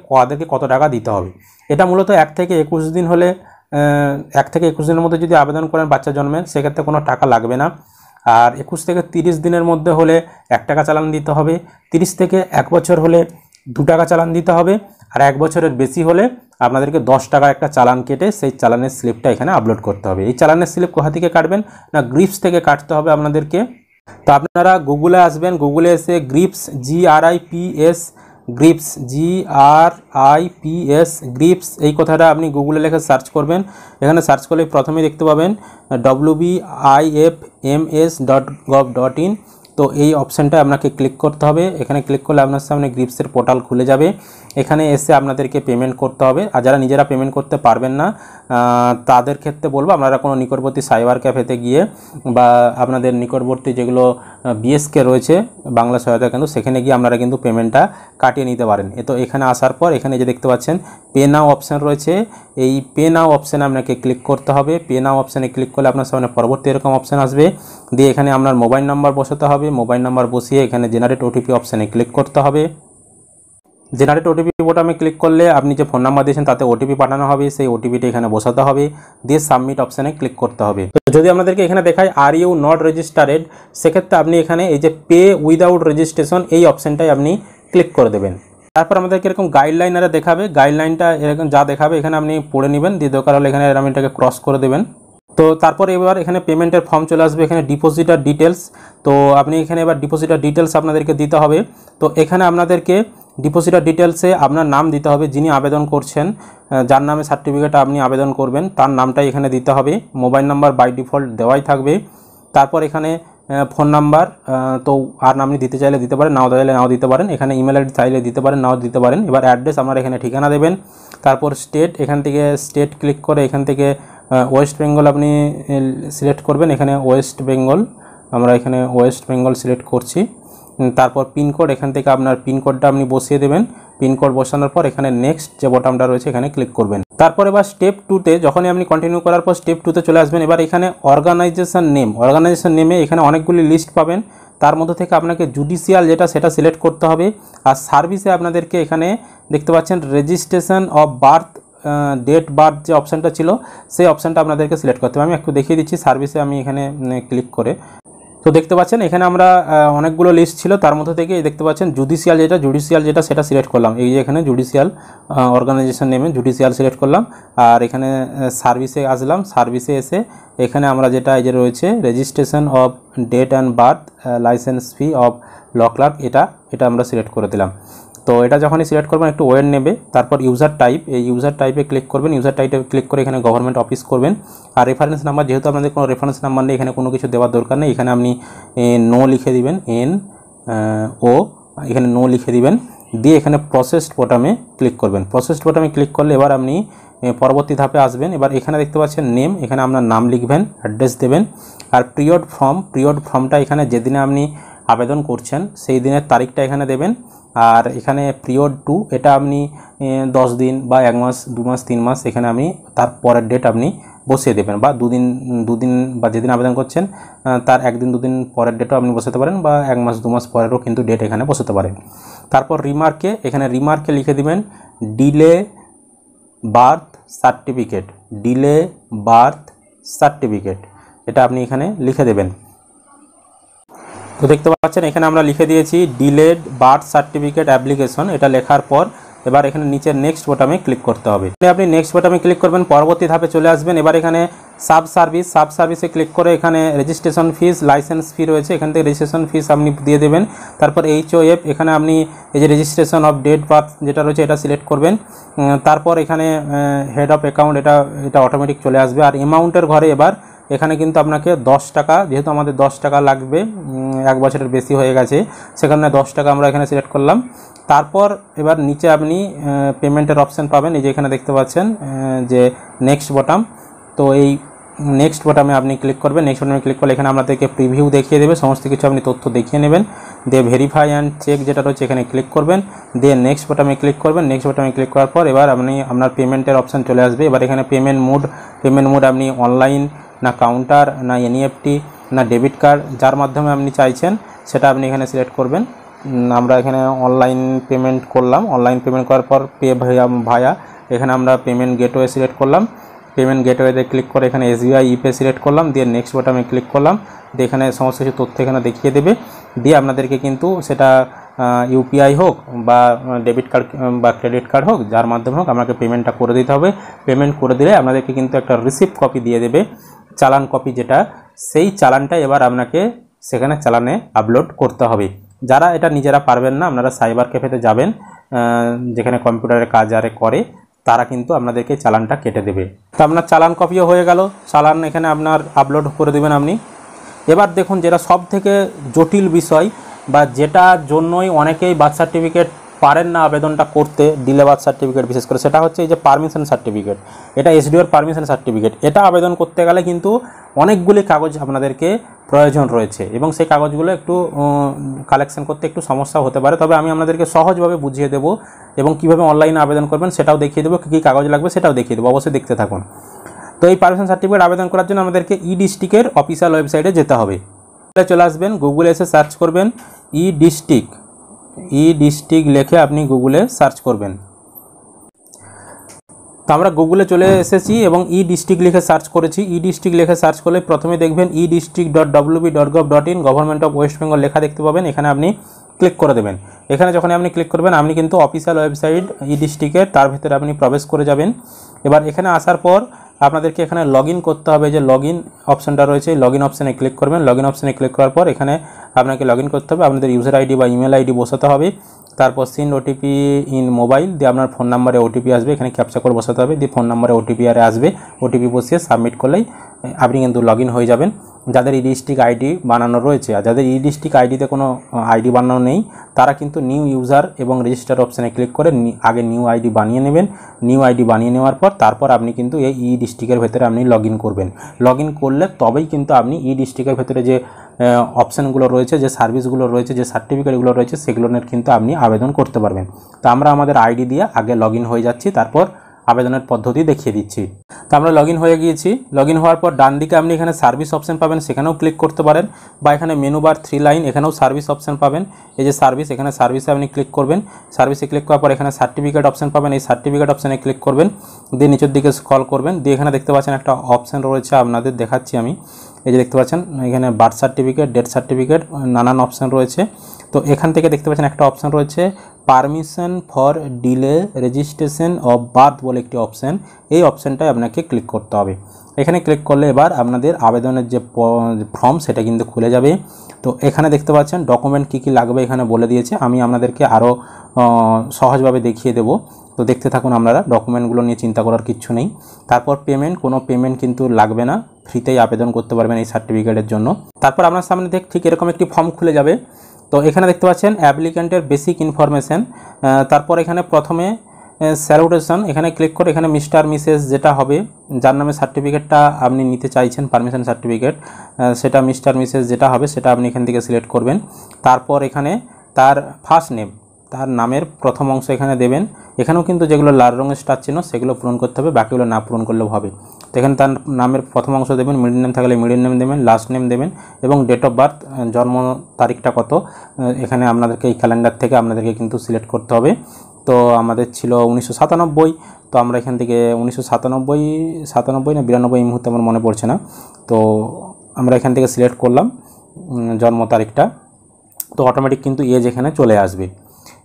কত টাকা দিতে হবে? এটা মূলত 1 থেকে 21 দিন হলে 1 থেকে 21 দিনের মধ্যে যদি আবেদন করেন বাচ্চা জন্মের, সেক্ষেত্রে কোনো টাকা লাগবে না। আর 21 থেকে 30 দিনের মধ্যে হলে 1 টাকা চালান দিতে হবে। 30 থেকে 1 বছর হলে 2 টাকা চালান দিতে হবে। আর 1 বছরের বেশি হলে আপনাদেরকে 10 টাকার একটা চালান কেটে সেই চালানের স্লিপটা এখানে আপলোড করতে হবে। এই চালানের স্লিপ কোথা থেকে কাটবেন না, গ্রিপস থেকে কাটতে হবে আপনাদেরকে। তো আপনারা গুগলে আসবেন, গুগলে এসে গ্রিপস GRIPS এই কথাটা আপনি গুগলে লিখে সার্চ করবেন। এখানে সার্চ করলে প্রথমেই দেখতে পাবেন wbifms.gov.in। তো এই অপশানটা আপনাকে ক্লিক করতে হবে। এখানে ক্লিক করলে আপনার সামনে গ্রিপসের পোর্টাল খুলে যাবে। এখানে এসে আপনাদেরকে পেমেন্ট করতে হবে। আর যারা নিজেরা পেমেন্ট করতে পারবেন না তাদের ক্ষেত্রে বলবো আপনারা কোনো নিকটবর্তী সাইবার ক্যাফেতে গিয়ে বা আপনাদের নিকটবর্তী যেগুলো BSK রয়েছে বাংলা সহায়তা কেন্দ্র, সেখানে গিয়ে আপনারা কিন্তু পেমেন্টটা কাটিয়ে নিতে পারেন। তো এখানে আসার পর এখানে যে দেখতে পাচ্ছেন পে নাও অপশান রয়েছে, এই পে নাও অপশানে আপনাকে ক্লিক করতে হবে। পে নাও অপশানে ক্লিক করলে আপনার সামনে পরবর্তী এরকম অপশান আসবে, দিয়ে এখানে আপনার মোবাইল নাম্বার বসাতে হবে। মোবাইল নাম্বার বসিয়ে এখানে জেনারেট OTP অপশানে ক্লিক করতে হবে। জেনারেট OTP বোতামে ক্লিক করলে আপনি যে ফোন নাম্বার দিয়েছেন তাতে OTP পাঠানো হবে, সেই OTPটা এখানে বসাতে হবে, দিয়ে সাবমিট অপশানে ক্লিক করতে হবে। তো যদি আপনাদেরকে এখানে দেখায় আর ইউ নট রেজিস্টার্ড, সেক্ষেত্রে আপনি এখানে এই যে পে উইদাউট রেজিস্ট্রেশন এই অপশানটাই আপনি ক্লিক করে দেবেন। তারপর আমাদেরকে এরকম গাইডলাইন দেখাবে, গাইডলাইনটা এরকম যা দেখাবে এখানে আপনি পড়ে নেবেন, দিয়ে দরকার হলে এখানে আপনি এটাকে ক্রস করে দেবেন। তো তারপর এবার এখানে পেমেন্টের ফর্ম চলে আসবে, এখানে ডিপোজিটার ডিটেলস। তো আপনি এখানে এবার ডিপোজিটার ডিটেলস আপনাদেরকে দিতে হবে। তো এখানে আপনাদেরকে ডিপোজিটার ডিটেলসে আপনার নাম দিতে হবে, যিনি আবেদন করছেন, যার নামে সার্টিফিকেট আপনি আবেদন করবেন তার নামটাই এখানে দিতে হবে। মোবাইল নাম্বার বাই ডিফল্ট দেওয়াই থাকবে। তারপর এখানে ফোন নাম্বার, তো আর আপনি দিতে চাইলে দিতে পারেন, নাও চাইলে নাও দিতে পারেন। এখানে ইমেল আইডি চাইলে দিতে পারেন, নাও দিতে পারেন। এবার অ্যাড্রেস আপনারা এখানে ঠিকানা দেবেন। তারপর স্টেট, এখান থেকে স্টেট ক্লিক করে এখান থেকে ওয়েস্ট বেঙ্গল আপনি সিলেক্ট করবেন। এখানে ওয়েস্ট বেঙ্গল, আমরা এখানে ওয়েস্ট বেঙ্গল সিলেক্ট করছি। তারপর পিনকোড, এখান থেকে আপনার পিনকোডটা আপনি বসিয়ে দেবেন। পিনকোড বসানোর পর এখানে নেক্সট যে বটনটা রয়েছে এখানে ক্লিক করবেন। তারপর এবার স্টেপ 2তে যখনই আপনি কন্টিনিউ করার পর স্টেপ 2তে চলে আসবেন। এবার এখানে অর্গানাইজেশন নেমে এখানে অনেকগুলি লিস্ট পাবেন, তার মধ্যে থেকে আপনাকে জুডিশিয়াল সেটা সিলেক্ট করতে হবে। আর সার্ভিসে আপনাদেরকে এখানে দেখতে পাচ্ছেন registration of birth, date birth যে অপশানটা ছিল সেই অপশানটা আপনাদেরকে সিলেক্ট করতে হবে। আমি একটু দেখিয়ে দিচ্ছি সার্ভিসে আমি এখানে ক্লিক করে। তো দেখতে পাচ্ছেন এখানে আমরা অনেকগুলো লিস্ট ছিল, তার মধ্যে থেকে দেখতে পাচ্ছেন জুডিশিয়াল যেটা সেটা সিলেক্ট করলাম। এই যে এখানে জুডিশিয়াল অর্গানাইজেশন নেমে জুডিশিয়াল সিলেক্ট করলাম, আর এখানে সার্ভিসে আসলাম। সার্ভিসে এসে এখানে আমরা যেটা এই যে রয়েছে registration of date and birth, license fee of law clerk, এটা আমরা সিলেক্ট করে দিলাম। তো এটা যখনই সিলেক্ট করবেন একটু ওয়েট নেবে। তারপর ইউজার টাইপ, এই ইউজার টাইপে ক্লিক করবেন। ইউজার টাইপে ক্লিক করে এখানে গভর্নমেন্ট অফিস করবেন। আর রেফারেন্স নাম্বার, যেহেতু আপনাদের কোনো রেফারেন্স নাম্বার নেই এখানে কোনো কিছু দেওয়ার দরকার নেই। এখানে আপনি নো লিখে দিবেন, NO, এখানে নো লিখে দিবেন। দিয়ে এখানে প্রসেসড বোতামে ক্লিক করবেন। প্রসেসড বোতামে ক্লিক করলে এবার আপনি পরবর্তী ধাপে আসবেন। এবার এখানে দেখতে পাচ্ছেন নেম, এখানে আপনার নাম লিখবেন, অ্যাড্রেস দেবেন। আর পিরিয়ড ফর্মটা এখানে যেদিনে আপনি আবেদন করছেন সেই দিনের তারিখটা এখানে দেবেন। আর এখানে পিরিয়ড 2, এটা আপনি 10 দিন বা 1 মাস, 2 মাস, 3 মাস, এখানে আপনি তার পরের ডেট আপনি বসিয়ে দেবেন। বা দুদিন বা যেদিন আবেদন করছেন তার 1 দিন 2 দিন পরের ডেটও আপনি বসাতে পারেন, বা 1 মাস 2 মাস পরেরও কিন্তু ডেট এখানে বসাতে পারেন। তারপর এখানে রিমার্কে লিখে দিবেন ডিলে বার্থ সার্টিফিকেট, এটা আপনি এখানে লিখে দেবেন। তো দেখতে পাচ্ছেন এখানে আমরা লিখে দিয়েছি ডিলেড বার্থ সার্টিফিকেট অ্যাপ্লিকেশন। এটা লেখার পর এবার এখানে নিচে নেক্সট বোতামে ক্লিক করতে হবে। আপনি নেক্সট বোতামে ক্লিক করবেন, পরবর্তী ধাপে চলে আসবেন। এবার এখানে সাব সার্ভিসে ক্লিক করে এখানে রেজিস্ট্রেশন ফিস, লাইসেন্স ফি রয়েছে, এখান থেকে রেজিস্ট্রেশন ফিস আপনি দিয়ে দেবেন। তারপর HOF, এখানে আপনি এই যে রেজিস্ট্রেশন অফ ডেট বার্থ যেটা রয়েছে এটা সিলেক্ট করবেন। তারপর এখানে হেড অফ অ্যাকাউন্ট, এটা অটোমেটিক চলে আসবে। আর অ্যামাউন্টের ঘরে এবার এখানে কিন্তু আপনাকে 10 টাকা, যেহেতু আমাদের 10 টাকা লাগবে, 1 বছরের বেশি হয়ে গেছে, সেখানে 10 টাকা আমরা এখানে সিলেক্ট করলাম। তারপর এবার নিচে আপনি পেমেন্টের অপশান পাবেন, এই যে এখানে দেখতে পাচ্ছেন যে নেক্সট বোতাম। তো এই নেক্সট বোতামে আপনি ক্লিক করবেন। নেক্সট বোতামে ক্লিক করলে এখানে আপনাদেরকে প্রিভিউ দেখিয়ে দেবে, সমস্ত কিছু আপনি তথ্য দেখিয়ে নেবেন। দিয়ে ভেরিফাই অ্যান্ড চেক যেটা রয়েছে এখানে ক্লিক করবেন। দিয়ে নেক্সট বোতামে ক্লিক করবেন। নেক্সট বোতামে ক্লিক করার পর এবার আপনার পেমেন্টের অপশান চলে আসবে। এবার এখানে পেমেন্ট মোড আপনি অনলাইন না কাউন্টার না NEFT না ডেবিট কার্ড, যার মাধ্যমে আপনি চাইছেন সেটা আপনি এখানে সিলেক্ট করবেন। আমরা এখানে অনলাইন পেমেন্ট করলাম। অনলাইন পেমেন্ট করার পর পে ভায়া এখানে আমরা পেমেন্ট গেটওয়ে সিলেক্ট করলাম। পেমেন্ট গেটওয়েতে ক্লিক করে এখানে SBI ইপে সিলেক্ট করলাম। দিয়ে নেক্সট বোতামে ক্লিক করলাম। দিয়ে এখানে সমস্ত কিছু তথ্য এখানে দেখিয়ে দেবে। দিয়ে আপনাদেরকে কিন্তু সেটা UPI হোক বা ডেবিট কার্ড বা ক্রেডিট কার্ড হোক, যার মাধ্যমে হোক আমাকে পেমেন্টটা করে দিতে হবে। পেমেন্ট করে দিলে আপনাদেরকে কিন্তু একটা রিসিপ্ট কপি দিয়ে দেবে, চালান কপি যেটা, সেই চালানটা এবার আপনাকে সেখানে চালানে আপলোড করতে হবে। যারা এটা নিজেরা পারবেন না, আপনারা সাইবার ক্যাফেতে যাবেন, যেখানে কম্পিউটারের কাজ যারা করে তারা কিন্তু আপনাদেরকে চালানটা কেটে দেবে। তো আপনার চালান কপিও হয়ে গেল, চালান এখানে আপনার আপলোড করে দেবেন আপনি। এবার দেখুন যেটা সব থেকে জটিল বিষয় বা যেটার জন্যই অনেকেই বার্থ সার্টিফিকেট পারেন না আবেদনটা করতে, ডিলে বার্থ সার্টিফিকেট বিশেষ করে, সেটা হচ্ছে এই যে পারমিশন সার্টিফিকেট। এটা SDOর পারমিশন সার্টিফিকেট। এটা আবেদন করতে গেলে কিন্তু অনেকগুলি কাগজ আপনাদেরকে প্রয়োজন রয়েছে, এবং সেই কাগজগুলো একটু কালেকশন করতে একটু সমস্যা হতে পারে। তবে আমি আপনাদেরকে সহজভাবে বুঝিয়ে দেবো এবং কীভাবে অনলাইনে আবেদন করবেন সেটাও দেখিয়ে দেবো, কী কী কাগজ লাগবে সেটাও দেখিয়ে দেবো, অবশ্যই দেখতে থাকুন। তো এই পারমিশন সার্টিফিকেট আবেদন করার জন্য আমাদেরকে ডিস্ট্রিক্টের অফিসিয়াল ওয়েবসাইটে যেতে হবে। চলে আসবেন, গুগলে এসে সার্চ করবেন ডিস্ট্রিক্ট লিখে আপনি গুগলে সার্চ করবেন। তো আমরা গুগলে চলে এসেছি এবং ডিস্ট্রিক্ট লিখে সার্চ করেছি। ডিস্ট্রিক্ট লিখে সার্চ করলে প্রথমে দেখবেন edistrict.wb.gov.in government of West Bengal লেখা দেখতে পাবেন। এখানে আপনি ক্লিক করে দেবেন। এখানে যখন আপনি ক্লিক করবেন আপনি কিন্তু অফিসিয়াল ওয়েবসাইট ডিস্ট্রিক্টের, তার ভিতরে আপনি প্রবেশ করে যাবেন। এবার এখানে আসার পর আপনাদেরকে এখানে লগ ইন করতে হবে, যে লগ ইন অপশানটা রয়েছে, লগ ইন অপশানে ক্লিক করবেন। লগ ইন অপশানে ক্লিক করার পর এখানে আপনাকে লগ ইন করতে হবে, আপনাদের ইউজার আইডি বা ইমেল আইডি বসাতে হবে। তারপর সেন্ড OTP ইন মোবাইল, দিয়ে আপনার ফোন নাম্বারে OTP আসবে, এখানে ক্যাপচা করে বসাতে হবে, দিয়ে ফোন নাম্বারে OTP আর আসবে, OTP বসিয়ে সাবমিট করলেই আপনি কিন্তু লগ ইন হয়ে যাবেন। যাদের ডিস্ট্রিক্ট আইডি বানানো রয়েছে, আর যাদের ডিস্ট্রিক্ট আইডিতে কোনো আইডি বানানো নেই তারা কিন্তু নিউ ইউজার এবং রেজিস্টার অপশানে ক্লিক করে আগে নিউ আইডি বানিয়ে নেবেন। নিউ আইডি বানিয়ে নেওয়ার পর তারপর আপনি কিন্তু এই ডিস্ট্রিক্টের ভেতরে আপনি লগ ইন করবেন। লগ ইন করলে তবেই কিন্তু আপনি ডিস্ট্রিক্টের ভেতরে যে অপশানগুলো রয়েছে, যে সার্ভিসগুলো রয়েছে, যে সার্টিফিকেটগুলো রয়েছে সেগুলোর কিন্তু আপনি আবেদন করতে পারবেন। তো আমরা আমাদের আইডি দিয়ে আগে লগ ইন হয়ে যাচ্ছি, তারপর আবেদনের পদ্ধতি দেখিয়ে দিচ্ছি। তো আমরা লগ ইন হয়ে গিয়েছি। লগ ইন হওয়ার পর ডান দিকে আপনি এখানে সার্ভিস অপশান পাবেন, সেখানেও ক্লিক করতে পারেন, বা এখানে মেনু বার 3 লাইন এখানেও সার্ভিস অপশান পাবেন। এই যে সার্ভিস, এখানে সার্ভিসে আপনি ক্লিক করবেন। সার্ভিসে ক্লিক করার পর এখানে সার্টিফিকেট অপশান পাবেন, এই সার্টিফিকেট অপশানে ক্লিক করবেন, দিয়ে নিচের দিকে স্ক্রল করবেন। দিয়ে এখানে দেখতে পাচ্ছেন একটা অপশান রয়েছে, আপনাদের দেখাচ্ছি আমি। এই যে দেখতে পাচ্ছেন এখানে বার্থ সার্টিফিকেট, ডেথ সার্টিফিকেট, নানান অপশান রয়েছে। তো এখান থেকে দেখতে পাচ্ছেন একটা অপশান রয়েছে permission for delay registration of birth বলে একটি অপশান। এই অপশানটায় আপনাকে ক্লিক করতে হবে। এখানে ক্লিক করলে এবার আপনাদের আবেদনের যে ফর্ম সেটা কিন্তু খুলে যাবে। তো এখানে দেখতে পাচ্ছেন ডকুমেন্ট কী কী লাগবে এখানে বলে দিয়েছে, আমি আপনাদেরকে আরও সহজভাবে দেখিয়ে দেবো। তো দেখতে থাকুন আপনারা, ডকুমেন্টগুলো নিয়ে চিন্তা করার কিচ্ছু নেই। তারপর পেমেন্ট, কোনো পেমেন্ট কিন্তু লাগবে না, ফ্রিতেই আবেদন করতে পারবেন এই সার্টিফিকেটের জন্য। তারপর আপনার সামনে ঠিক এরকম একটি ফর্ম খুলে যাবে। তো এখানে দেখতে পাচ্ছেন অ্যাপ্লিক্যান্টের বেসিক ইনফরমেশান, তারপর এখানে প্রথমে স্যালুটেশন, এখানে ক্লিক করে এখানে মিস্টার মিসেস যেটা হবে, যার নামে সার্টিফিকেটটা আপনি নিতে চাইছেন পারমিশন সার্টিফিকেট, সেটা মিস্টার মিসেস যেটা হবে সেটা আপনি এখান থেকে সিলেক্ট করবেন। তারপর এখানে তার ফার্স্ট নেম, তার নামের প্রথম অংশ এখানে দেবেন। এখানেও কিন্তু যেগুলো লাল রঙের স্টার চিহ্ন সেগুলো পূরণ করতে হবে, বাকিগুলো না পূরণ করলেও হবে। তো এখানে তার নামের প্রথম অংশ দেবেন, মিডল নেম থাকলে মিডল নেম দেবেন, লাস্ট নেম দেবেন এবং ডেট অফ বার্থ, জন্ম তারিখটা কত এখানে আপনাদেরকে এই ক্যালেন্ডার থেকে আপনাদেরকে কিন্তু সিলেক্ট করতে হবে। তো আমাদের ছিল 1997, তো আমরা এখান থেকে 1997 না 92 এই মুহূর্তে আমার মনে পড়ছে না। তো আমরা এখান থেকে সিলেক্ট করলাম জন্ম তারিখটা। তো অটোমেটিক কিন্তু এজ এখানে চলে আসবে।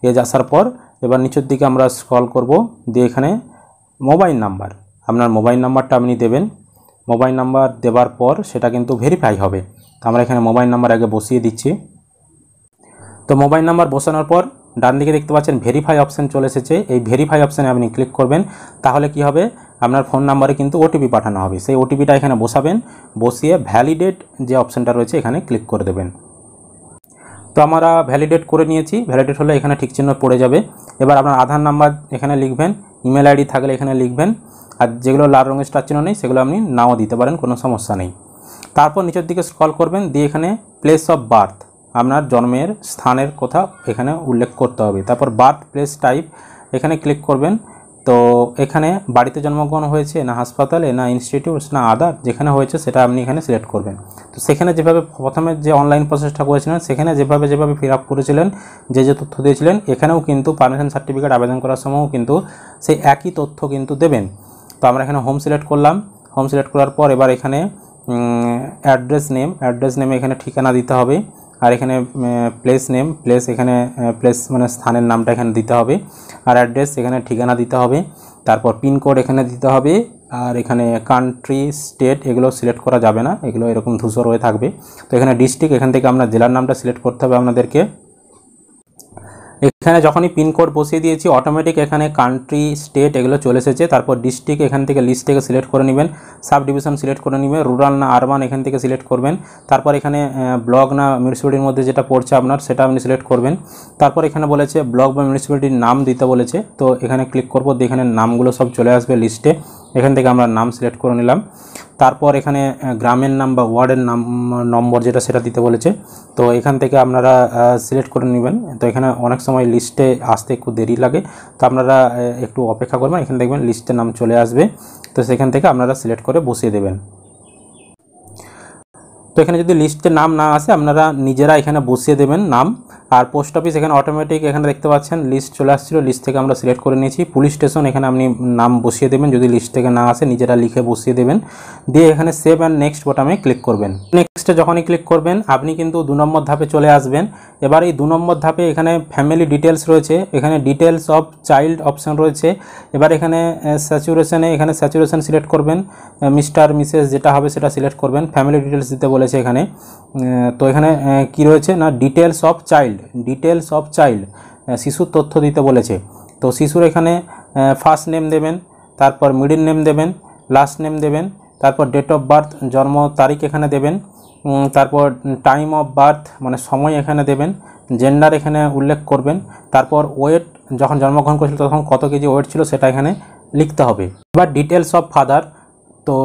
এজ আসার পর এবার নিচের দিকে আমরা স্ক্রল করব, দিয়ে এখানে মোবাইল নাম্বার, আপনার মোবাইল নাম্বারটা আপনি দেবেন। মোবাইল নাম্বার দেওয়ার পর সেটা কিন্তু ভেরিফাই হবে। তো আমরা এখানে মোবাইল নাম্বার আগে বসিয়ে দিচ্ছি। তো মোবাইল নাম্বার বসানোর পর ডান দিকে দেখতে পাচ্ছেন ভেরিফাই অপশান চলে এসেছে। এই ভেরিফাই অপশানে আপনি ক্লিক করবেন, তাহলে কি হবে, আপনার ফোন নাম্বারে কিন্তু ওটিপি পাঠানো হবে। সেই ওটিপিটা এখানে বসাবেন, বসিয়ে ভ্যালিডেট যে অপশানটা রয়েছে এখানে ক্লিক করে দেবেন। তো আমরা ভ্যালিডেট করে নিয়েছি, ভ্যালিডেট হলে এখানে ঠিক চিহ্ন পড়ে যাবে। এবার আপনার আধার নাম্বার এখানে লিখবেন, ইমেল আইডি থাকলে এখানে লিখবেন, আর যেগুলো লাল রঙের স্টার চিহ্ন নেই সেগুলো আপনি নাও দিতে পারেন, কোনো সমস্যা নেই। তারপর নিচের দিকে স্ক্রল করবেন, দিয়ে এখানে প্লেস অফ বার্থ, আপনার জন্মের স্থানের কথা এখানে উল্লেখ করতে হবে। তারপর বার্থ প্লেস টাইপ এখানে ক্লিক করবেন। তো এখানে বাড়িতে জন্মগ্রহণ হয়েছে না হাসপাতালে না ইনস্টিটিউটস না আদার, যেখানে হয়েছে সেটা আপনি এখানে সিলেক্ট করবেন। তো সেখানে যেভাবে প্রথমে যে অনলাইন প্রসেসটা করেছিলেন সেখানে যেভাবে ফিল আপ করেছিলেন, যে তথ্য দিয়েছিলেন, এখানেও কিন্তু পারমিশন সার্টিফিকেট আবেদন করার সময়ও কিন্তু সেই একই তথ্য কিন্তু দেবেন। তো আমরা এখানে হোম সিলেক্ট করলাম। হোম সিলেক্ট করার পর এবার এখানে অ্যাড্রেস নেমে এখানে ঠিকানা দিতে হবে। আর এখানে প্লেস নেম, প্লেস মানে স্থানের নামটা এখানে দিতে হবে। আর অ্যাড্রেস এখানে ঠিকানা দিতে হবে। তারপর পিনকোড এখানে দিতে হবে। আর এখানে কান্ট্রি, স্টেট এগুলো সিলেক্ট করা যাবে না, এগুলো এরকম ধূসর হয়ে থাকবে। তো এখানে ডিস্ট্রিক্ট, এখান থেকে আপনার জেলার নামটা সিলেক্ট করতে হবে আপনাদেরকে। এখানে যখনই পিনকোড বসিয়ে দিয়েছি অটোমেটিক এখানে কান্ট্রি, স্টেট এগুলো চলে এসেছে। তারপর ডিস্ট্রিক্ট এখান থেকে লিস্ট থেকে সিলেক্ট করে নেবেন, সাব ডিভিশন সিলেক্ট করে নেবেন, রুরাল না আরবান এখান থেকে সিলেক্ট করবেন। তারপর এখানে ব্লক না মিউনিসিপ্যালিটির মধ্যে যেটা পড়ছে আপনার সেটা আপনি সিলেক্ট করবেন। তারপর এখানে বলেছে ব্লক বা মিউনিসিপ্যালিটির নাম দিতে বলেছে, তো এখানে ক্লিক করব, এখানে নামগুলো সব চলে আসবে লিস্টে। এখান থেকে আমরা নাম সিলেক্ট করে নিলাম। তারপর এখানে গ্রামের নাম বা ওয়ার্ডের নম্বর যেটা সেটা দিতে বলেছে, তো এখান থেকে আপনারা সিলেক্ট করে নেবেন। তো এখানে অনেক সময় লিস্টে আসতে একটু দেরি লাগে, তো আপনারা একটু অপেক্ষা করবেন, এখানে দেখবেন লিস্টের নাম চলে আসবে। তো সেখান থেকে আপনারা সিলেক্ট করে বসিয়ে দেবেন। তো এখানে যদি লিস্টে নাম না আসে আপনারা নিজেরা এখানে বসিয়ে দেবেন নাম। আর পোস্ট অফিস এখানে অটোমেটিক এখানে দেখতে পাচ্ছেন লিস্ট চলে আসছিল, লিস্ট থেকে আমরা সিলেক্ট করে নিয়েছি। পুলিশ স্টেশন এখানে আপনি নাম বসিয়ে দেবেন, যদি লিস্ট থেকে না আসে নিজেরা লিখে বসিয়ে দেবেন। দিয়ে এখানে সেভ অ্যান্ড নেক্সট বোতামে ক্লিক করবেন। নেক্সটে যখনই ক্লিক করবেন আপনি কিন্তু 2 নম্বর ধাপে চলে আসবেন। এবার এই 2 নম্বর ধাপে এখানে ফ্যামিলি ডিটেলস রয়েছে, এখানে ডিটেলস অফ চাইল্ড অপশন রয়েছে। এবার এখানে স্যাচুরেশন সিলেক্ট করবেন, মিস্টার মিসেস যেটা হবে সেটা সিলেক্ট করবেন। ফ্যামিলি ডিটেলস দিতে বলেছে এখানে, তো এখানে কি রয়েছে না ডিটেলস অফ চাইল্ড, শিশুর তথ্য দিতে বলেছে। তো শিশুর এখানে ফার্স্ট নেম দেবেন, তারপর মিডল নেম দেবেন, লাস্ট নেম দেবেন, তারপর ডেট অফ বার্থ জন্ম তারিখ এখানে দেবেন, তারপর টাইম অফ বার্থ মানে সময় এখানে দেবেন, জেন্ডার এখানে উল্লেখ করবেন, তারপর ওয়েট যখন জন্মগ্রহণ করেছিল তখন কত কেজি ওয়েট ছিল সেটা এখানে লিখতে হবে। এবার ডিটেলস অফ ফাদার, তো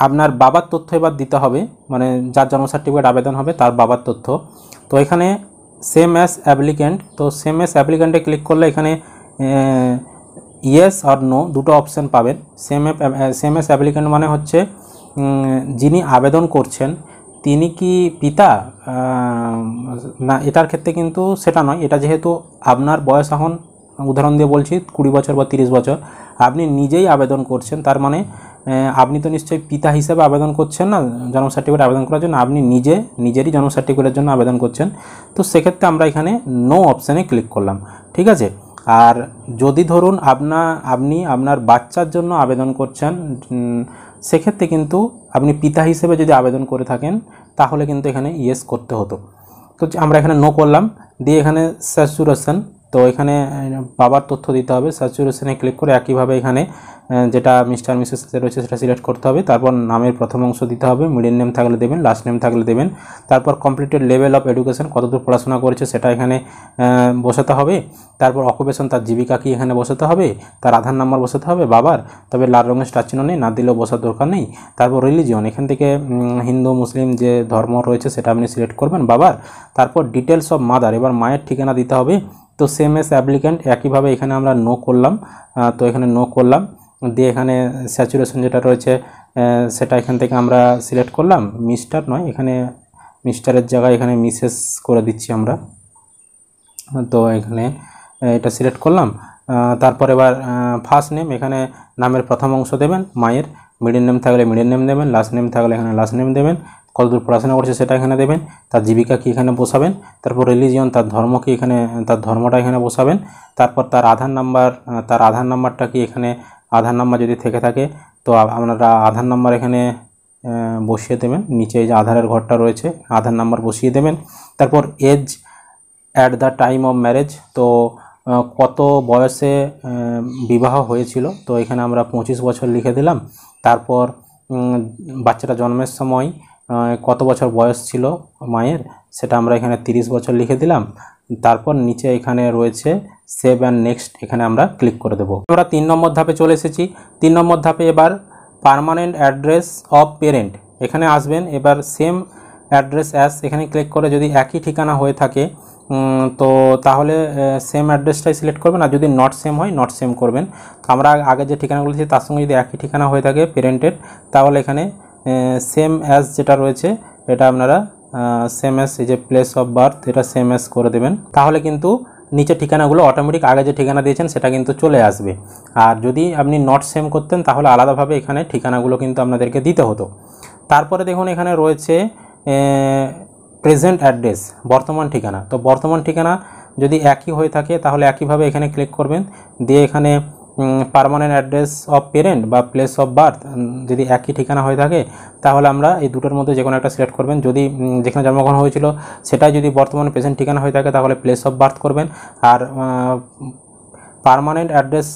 আপনার বাবার তথ্য এবার দিতে হবে, মানে যার জন্ম সার্টিফিকেট আবেদন হবে তার বাবার তথ্য। তো এখানে সেম অ্যাজ অ্যাপ্লিক্যান্ট, তো সেম অ্যাজ অ্যাপ্লিক্যান্টে ক্লিক করলে এখানে ইয়েস আর নো দুটো অপশান পাবেন। সেম অ্যাজ অ্যাপ্লিক্যান্ট মানে হচ্ছে যিনি আবেদন করছেন তিনি কি পিতা না, এটার ক্ষেত্রে কিন্তু সেটা নয়। এটা যেহেতু আপনার বয়স এখন উদাহরণ দিয়ে বলছি 20 বছর বা 30 বছর, আপনি নিজেই আবেদন করছেন, তার মানে আপনি তো নিশ্চয়ই পিতা হিসেবে আবেদন করছেন না জন্ম সার্টিফিকেট আবেদন করার জন্য, আপনি নিজেরই জন্ম সার্টিফিকেটের জন্য আবেদন করছেন। তো সেক্ষেত্রে আমরা এখানে নো অপশানে ক্লিক করলাম, ঠিক আছে। আর যদি ধরুন আপনি আপনার বাচ্চার জন্য আবেদন করছেন, সেক্ষেত্রে কিন্তু আপনি পিতা হিসেবে যদি আবেদন করে থাকেন তাহলে কিন্তু এখানে ইয়েস করতে হতো। তো আমরা এখানে নো করলাম, দিয়ে এখানে স্যাচুরেশন, তো এখানে বাবার তথ্য দিতে হবে। স্যাচুরেশনে ক্লিক করে একইভাবে এখানে যেটা মিস্টার মিসেস রয়েছে সেটা সিলেক্ট করতে হবে। তারপর নামের প্রথম অংশ দিতে হবে, মিডল নেম থাকলে দেবেন, লাস্ট নেম থাকলে দেবেন। তারপর কমপ্লিটেড লেভেল অফ এডুকেশন, কতদূর পড়াশোনা করেছে সেটা এখানে বসাতে হবে। তারপর অকুপেশন, তার জীবিকা কি এখানে বসাতে হবে। তার আধার নাম্বার বসাতে হবে বাবার, তবে লাল রঙের স্টার চিহ্ন নেই, না দিলেও বসার দরকার নেই। তারপর রিলিজিয়ন, এখান থেকে হিন্দু মুসলিম যে ধর্ম রয়েছে সেটা আপনি সিলেক্ট করবেন বাবার। তারপর ডিটেলস অফ মাদার, এবার মায়ের ঠিকানা দিতে হবে। তো সেম এস অ্যাপ্লিক্যান্ট, একইভাবে এখানে আমরা নো করলাম। তো এখানে নো করলাম, দিয়ে এখানে স্যাচুরেশন যেটা রয়েছে সেটা এখান থেকে আমরা সিলেক্ট করলাম। মিস্টার নয়, এখানে মিস্টারের জায়গায় এখানে মিসেস করে দিচ্ছি আমরা। তো এখানে এটা সিলেক্ট করলাম। তারপর এবার ফার্স্ট নেম, এখানে নামের প্রথম অংশ দেবেন মায়ের, মিডল নেম থাকলে মিডল নেম দেবেন, লাস্ট নেম থাকলে এখানে লাস্ট নেম দেবেন, কতদূর পড়াশোনা করছে সেটা এখানে দেবেন, তার জীবিকা কি এখানে বসাবেন। তারপর রিলিজিয়ন, তার ধর্ম কি এখানে, তার ধর্মটা এখানে বসাবেন। তারপর তার আধার নাম্বারটা কি এখানে, আধার নাম্বার যদি থেকে থাকে তো আপনারা আধার নাম্বার এখানে বসিয়ে দেবেন। নিচে যে আধারের ঘরটা রয়েছে আধার নাম্বার বসিয়ে দেবেন। তারপর age at the time of marriage, তো কত বয়সে বিবাহ হয়েছিল, তো এখানে আমরা 25 বছর লিখে দিলাম। তারপর বাচ্চাটা জন্মের সময় কত বছর বয়স ছিল মায়ের, সেটা আমরা এখানে 30 বছর লিখে দিলাম। তারপর নিচে এখানে রয়েছে সেভ অ্যান্ড নেক্সট, এখানে আমরা ক্লিক করে দেবো। আমরা 3 নম্বর ধাপে চলে এসেছি। 3 নম্বর ধাপে এবার পার্মানেন্ট অ্যাড্রেস অফ পেরেন্ট, এখানে আসবেন। এবার সেম অ্যাড্রেস অ্যাস, এখানে ক্লিক করে যদি একই ঠিকানা হয়ে থাকে তো তাহলে সেম অ্যাড্রেসটাই সিলেক্ট করবেন, আর যদি নট সেম হয় নট সেম করবেন। আমরা আগে যে ঠিকানাগুলো ছিল তার সঙ্গে যদি একই ঠিকানা হয়ে থাকে পেরেন্টের, তাহলে এখানে সেম অ্যাজ যেটা রয়েছে এটা আপনারা সেম অ্যাজ, এই যে প্লেস অফ বার্থ এটা সেম অ্যাজ করে দেবেন। তাহলে কিন্তু নিচের ঠিকানাগুলো অটোমেটিক আগে যে ঠিকানা দিয়েছেন সেটা কিন্তু চলে আসবে। আর যদি আপনি নট সেম করতেন তাহলে আলাদাভাবে এখানে ঠিকানাগুলো কিন্তু আপনাদেরকে দিতে হতো। তারপরে দেখুন এখানে রয়েছে প্রেজেন্ট অ্যাড্রেস, বর্তমান ঠিকানা। তো বর্তমান ঠিকানা যদি একই হয়ে থাকে তাহলে একইভাবে এখানে ক্লিক করবেন, দিয়ে এখানে পার্মানেন্ট অ্যাড্রেস অফ পেরেন্ট বা প্লেস অফ বার্থ যদি একই ঠিকানা হয়ে থাকে তাহলে আমরা এই দুটোর মধ্যে যে কোনো একটা সিলেক্ট করবেন। যদি যেখানে জন্মগ্রহণ হয়েছিল সেটাই যদি বর্তমানে প্রেজেন্ট ঠিকানা হয়ে থাকে তাহলে প্লেস অফ বার্থ করবেন। আর পার্মানেন্ট অ্যাড্রেস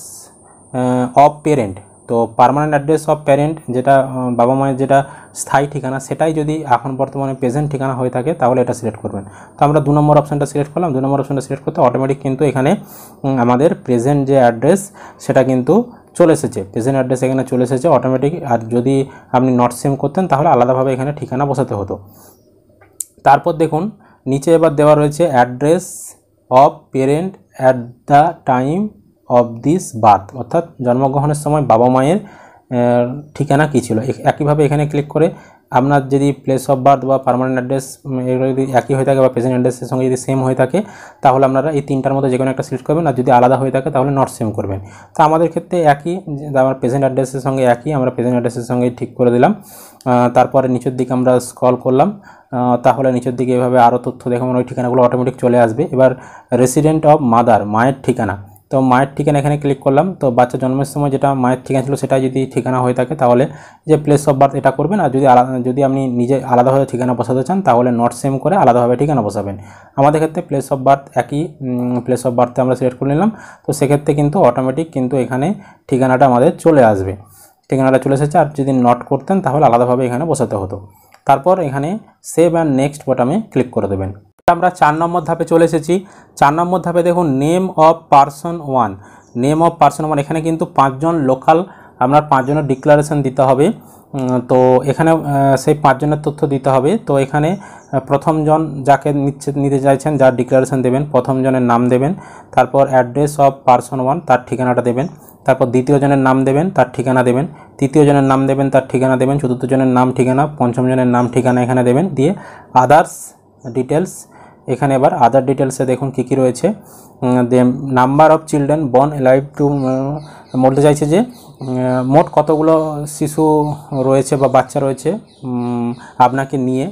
অফ পেরেন্ট, তো পার্মানেন্ট অ্যাড্রেস অফ প্যারেন্ট যেটা বাবা মায়ের যেটা স্থায়ী ঠিকানা সেটাই যদি এখন বর্তমানে প্রেজেন্ট ঠিকানা হয়ে থাকে তাহলে এটা সিলেক্ট করবেন। তো আমরা 2 নম্বর অপশানটা সিলেক্ট করলাম। 2 নম্বর অপশানটা সিলেক্ট করতে অটোমেটিক কিন্তু এখানে আমাদের প্রেজেন্ট যে অ্যাড্রেস সেটা কিন্তু চলে এসেছে, প্রেজেন্ট অ্যাড্রেস এখানে চলে এসেছে অটোমেটিক। আর যদি আপনি নট সেম করতেন তাহলে আলাদাভাবে এখানে ঠিকানা বসাতে হতো। তারপর দেখুন নিচে এবার দেওয়া রয়েছে address of parent at the time of this birth, অর্থাৎ জন্মগ্রহণের সময় বাবা মায়ের ঠিকানা কী ছিল। একইভাবে এখানে ক্লিক করে আপনার যদি প্লেস অফ বার্থ বা পার্মানেন্ট অ্যাড্রেস এগুলো যদি একই হয়ে থাকে বা প্রেজেন্ট অ্যাড্রেসের সঙ্গে যদি সেম হয়ে থাকে তাহলে আপনারা এই 3টার মধ্যে যে কোনো একটা সিলেক্ট করবেন, আর যদি আলাদা হয়ে থাকে তাহলে নট সেম করবেন। তো আমাদের ক্ষেত্রে একই, আমার প্রেজেন্ট অ্যাড্রেসের সঙ্গে একই, আমরা প্রেজেন্ট অ্যাড্রেসের সঙ্গে ঠিক করে দিলাম। তারপরে নিচের দিকে আমরা স্ক্রল করলাম, তাহলে নিচের দিকে এভাবে আরও তথ্য দেখাবেন, ওই ঠিকানাগুলো অটোমেটিক চলে আসবে। এবার রেসিডেন্ট অফ মাদার, মায়ের ঠিকানা, তো মায়ের ঠিকানা এখানে ক্লিক করলাম। তো বাচ্চা জন্মের সময় যেটা মায়ের ঠিকানা ছিল সেটা যদি ঠিকানা হয়ে থাকে তাহলে যে প্লেস অফ বার্থ এটা করবেন। আর যদি আপনি নিজে আলাদাভাবে ঠিকানা বসাতে চান তাহলে নট সেম করে আলাদাভাবে ঠিকানা বসাবেন। আমাদের ক্ষেত্রে প্লেস অফ বার্থ একই, প্লেস অফ বার্থে আমরা সিলেক্ট করে নিলাম। তো সেক্ষেত্রে কিন্তু অটোমেটিক কিন্তু এখানে ঠিকানাটা আমাদের চলে আসবে, ঠিকানাটা চলে এসেছে। আর যদি নট করতেন তাহলে আলাদাভাবে এখানে বসাতে হতো। তারপর এখানে সেভ অ্যান্ড নেক্সট বাটনে ক্লিক করে দেবেন। আমরা 4 নম্বর ধাপে চলে এসেছি। 4 নম্বর ধাপে দেখুন name of person 1, name of person 1, এখানে কিন্তু 5 জন লোকাল আপনার 5 জনের ডিক্লারেশন দিতে হবে। তো এখানে সেই 5 জনের তথ্য দিতে হবে। তো এখানে প্রথম জন যাকে নিতে চাইছেন যার ডিক্লারেশন দেবেন, প্রথম জনের নাম দেবেন, তারপর অ্যাড্রেস অফ পারসন 1 তার ঠিকানাটা দেবেন, তারপর দ্বিতীয় জনের নাম দেবেন তার ঠিকানা দেবেন, তৃতীয় জনের নাম দেবেন তার ঠিকানা দেবেন, চতুর্থ জনের নাম ঠিকানা, পঞ্চম জনের নাম ঠিকানা এখানে দেবেন, দিয়ে আদার্স ডিটেলস। এখানে এবার আদার ডিটেলসে দেখুন কী কী রয়েছে। Number of children born alive টু বলতে চাইছে যে মোট কতগুলো শিশু রয়েছে বা বাচ্চা রয়েছে আপনাকে নিয়ে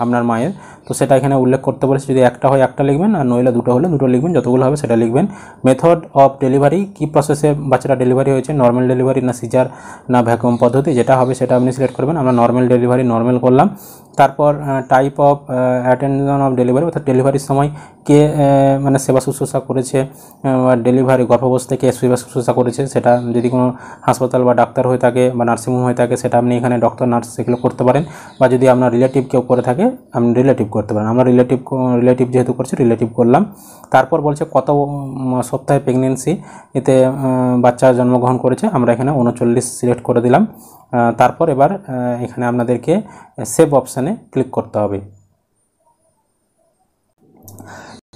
আপনার মায়ের, তো সেটা এখানে উল্লেখ করতে বলেছে। যদি একটা হয় একটা লিখবেন, আর নইলে দুটো হলে দুটো লিখবেন, যতগুলো হবে সেটা লিখবেন। মেথড অফ ডেলিভারি, কী প্রসেসে বাচ্চাটা ডেলিভারি হয়েছে, নর্মাল ডেলিভারি না সিজার না ভ্যাকুয়াম পদ্ধতি, যেটা হবে সেটা আপনি সিলেক্ট করবেন। আমরা নর্মাল ডেলিভারি নর্মাল করলাম। তারপর type of attention of delivery, অর্থাৎ ডেলিভারির সময় কে মানে সেবা শুশ্রূষা করেছে, ডেলিভারি গর্ভাবস্থায় কে সেবা শুশ্রূষা করেছে, সেটা যদি কোনো হাসপাতাল বা ডাক্তার হয়ে থাকে বা নার্সিংহোম হয়ে থাকে সেটা আপনি এখানে ডক্টর নার্স সেগুলো করতে পারেন, বা যদি আপনার রিলেটিভ কেউ করে থাকে আপনি রিলেটিভ করতে পারেন। আমরা রিলেটিভ যেহেতু করছি রিলেটিভ করলাম। তারপর বলছে কত সপ্তাহে প্রেগনেন্সি এতে বাচ্চা জন্মগ্রহণ করেছে, আমরা এখানে 39 সিলেক্ট করে দিলাম। তারপর এবার এখানে আপনাদেরকে সেভ অপশানে ক্লিক করতে হবে।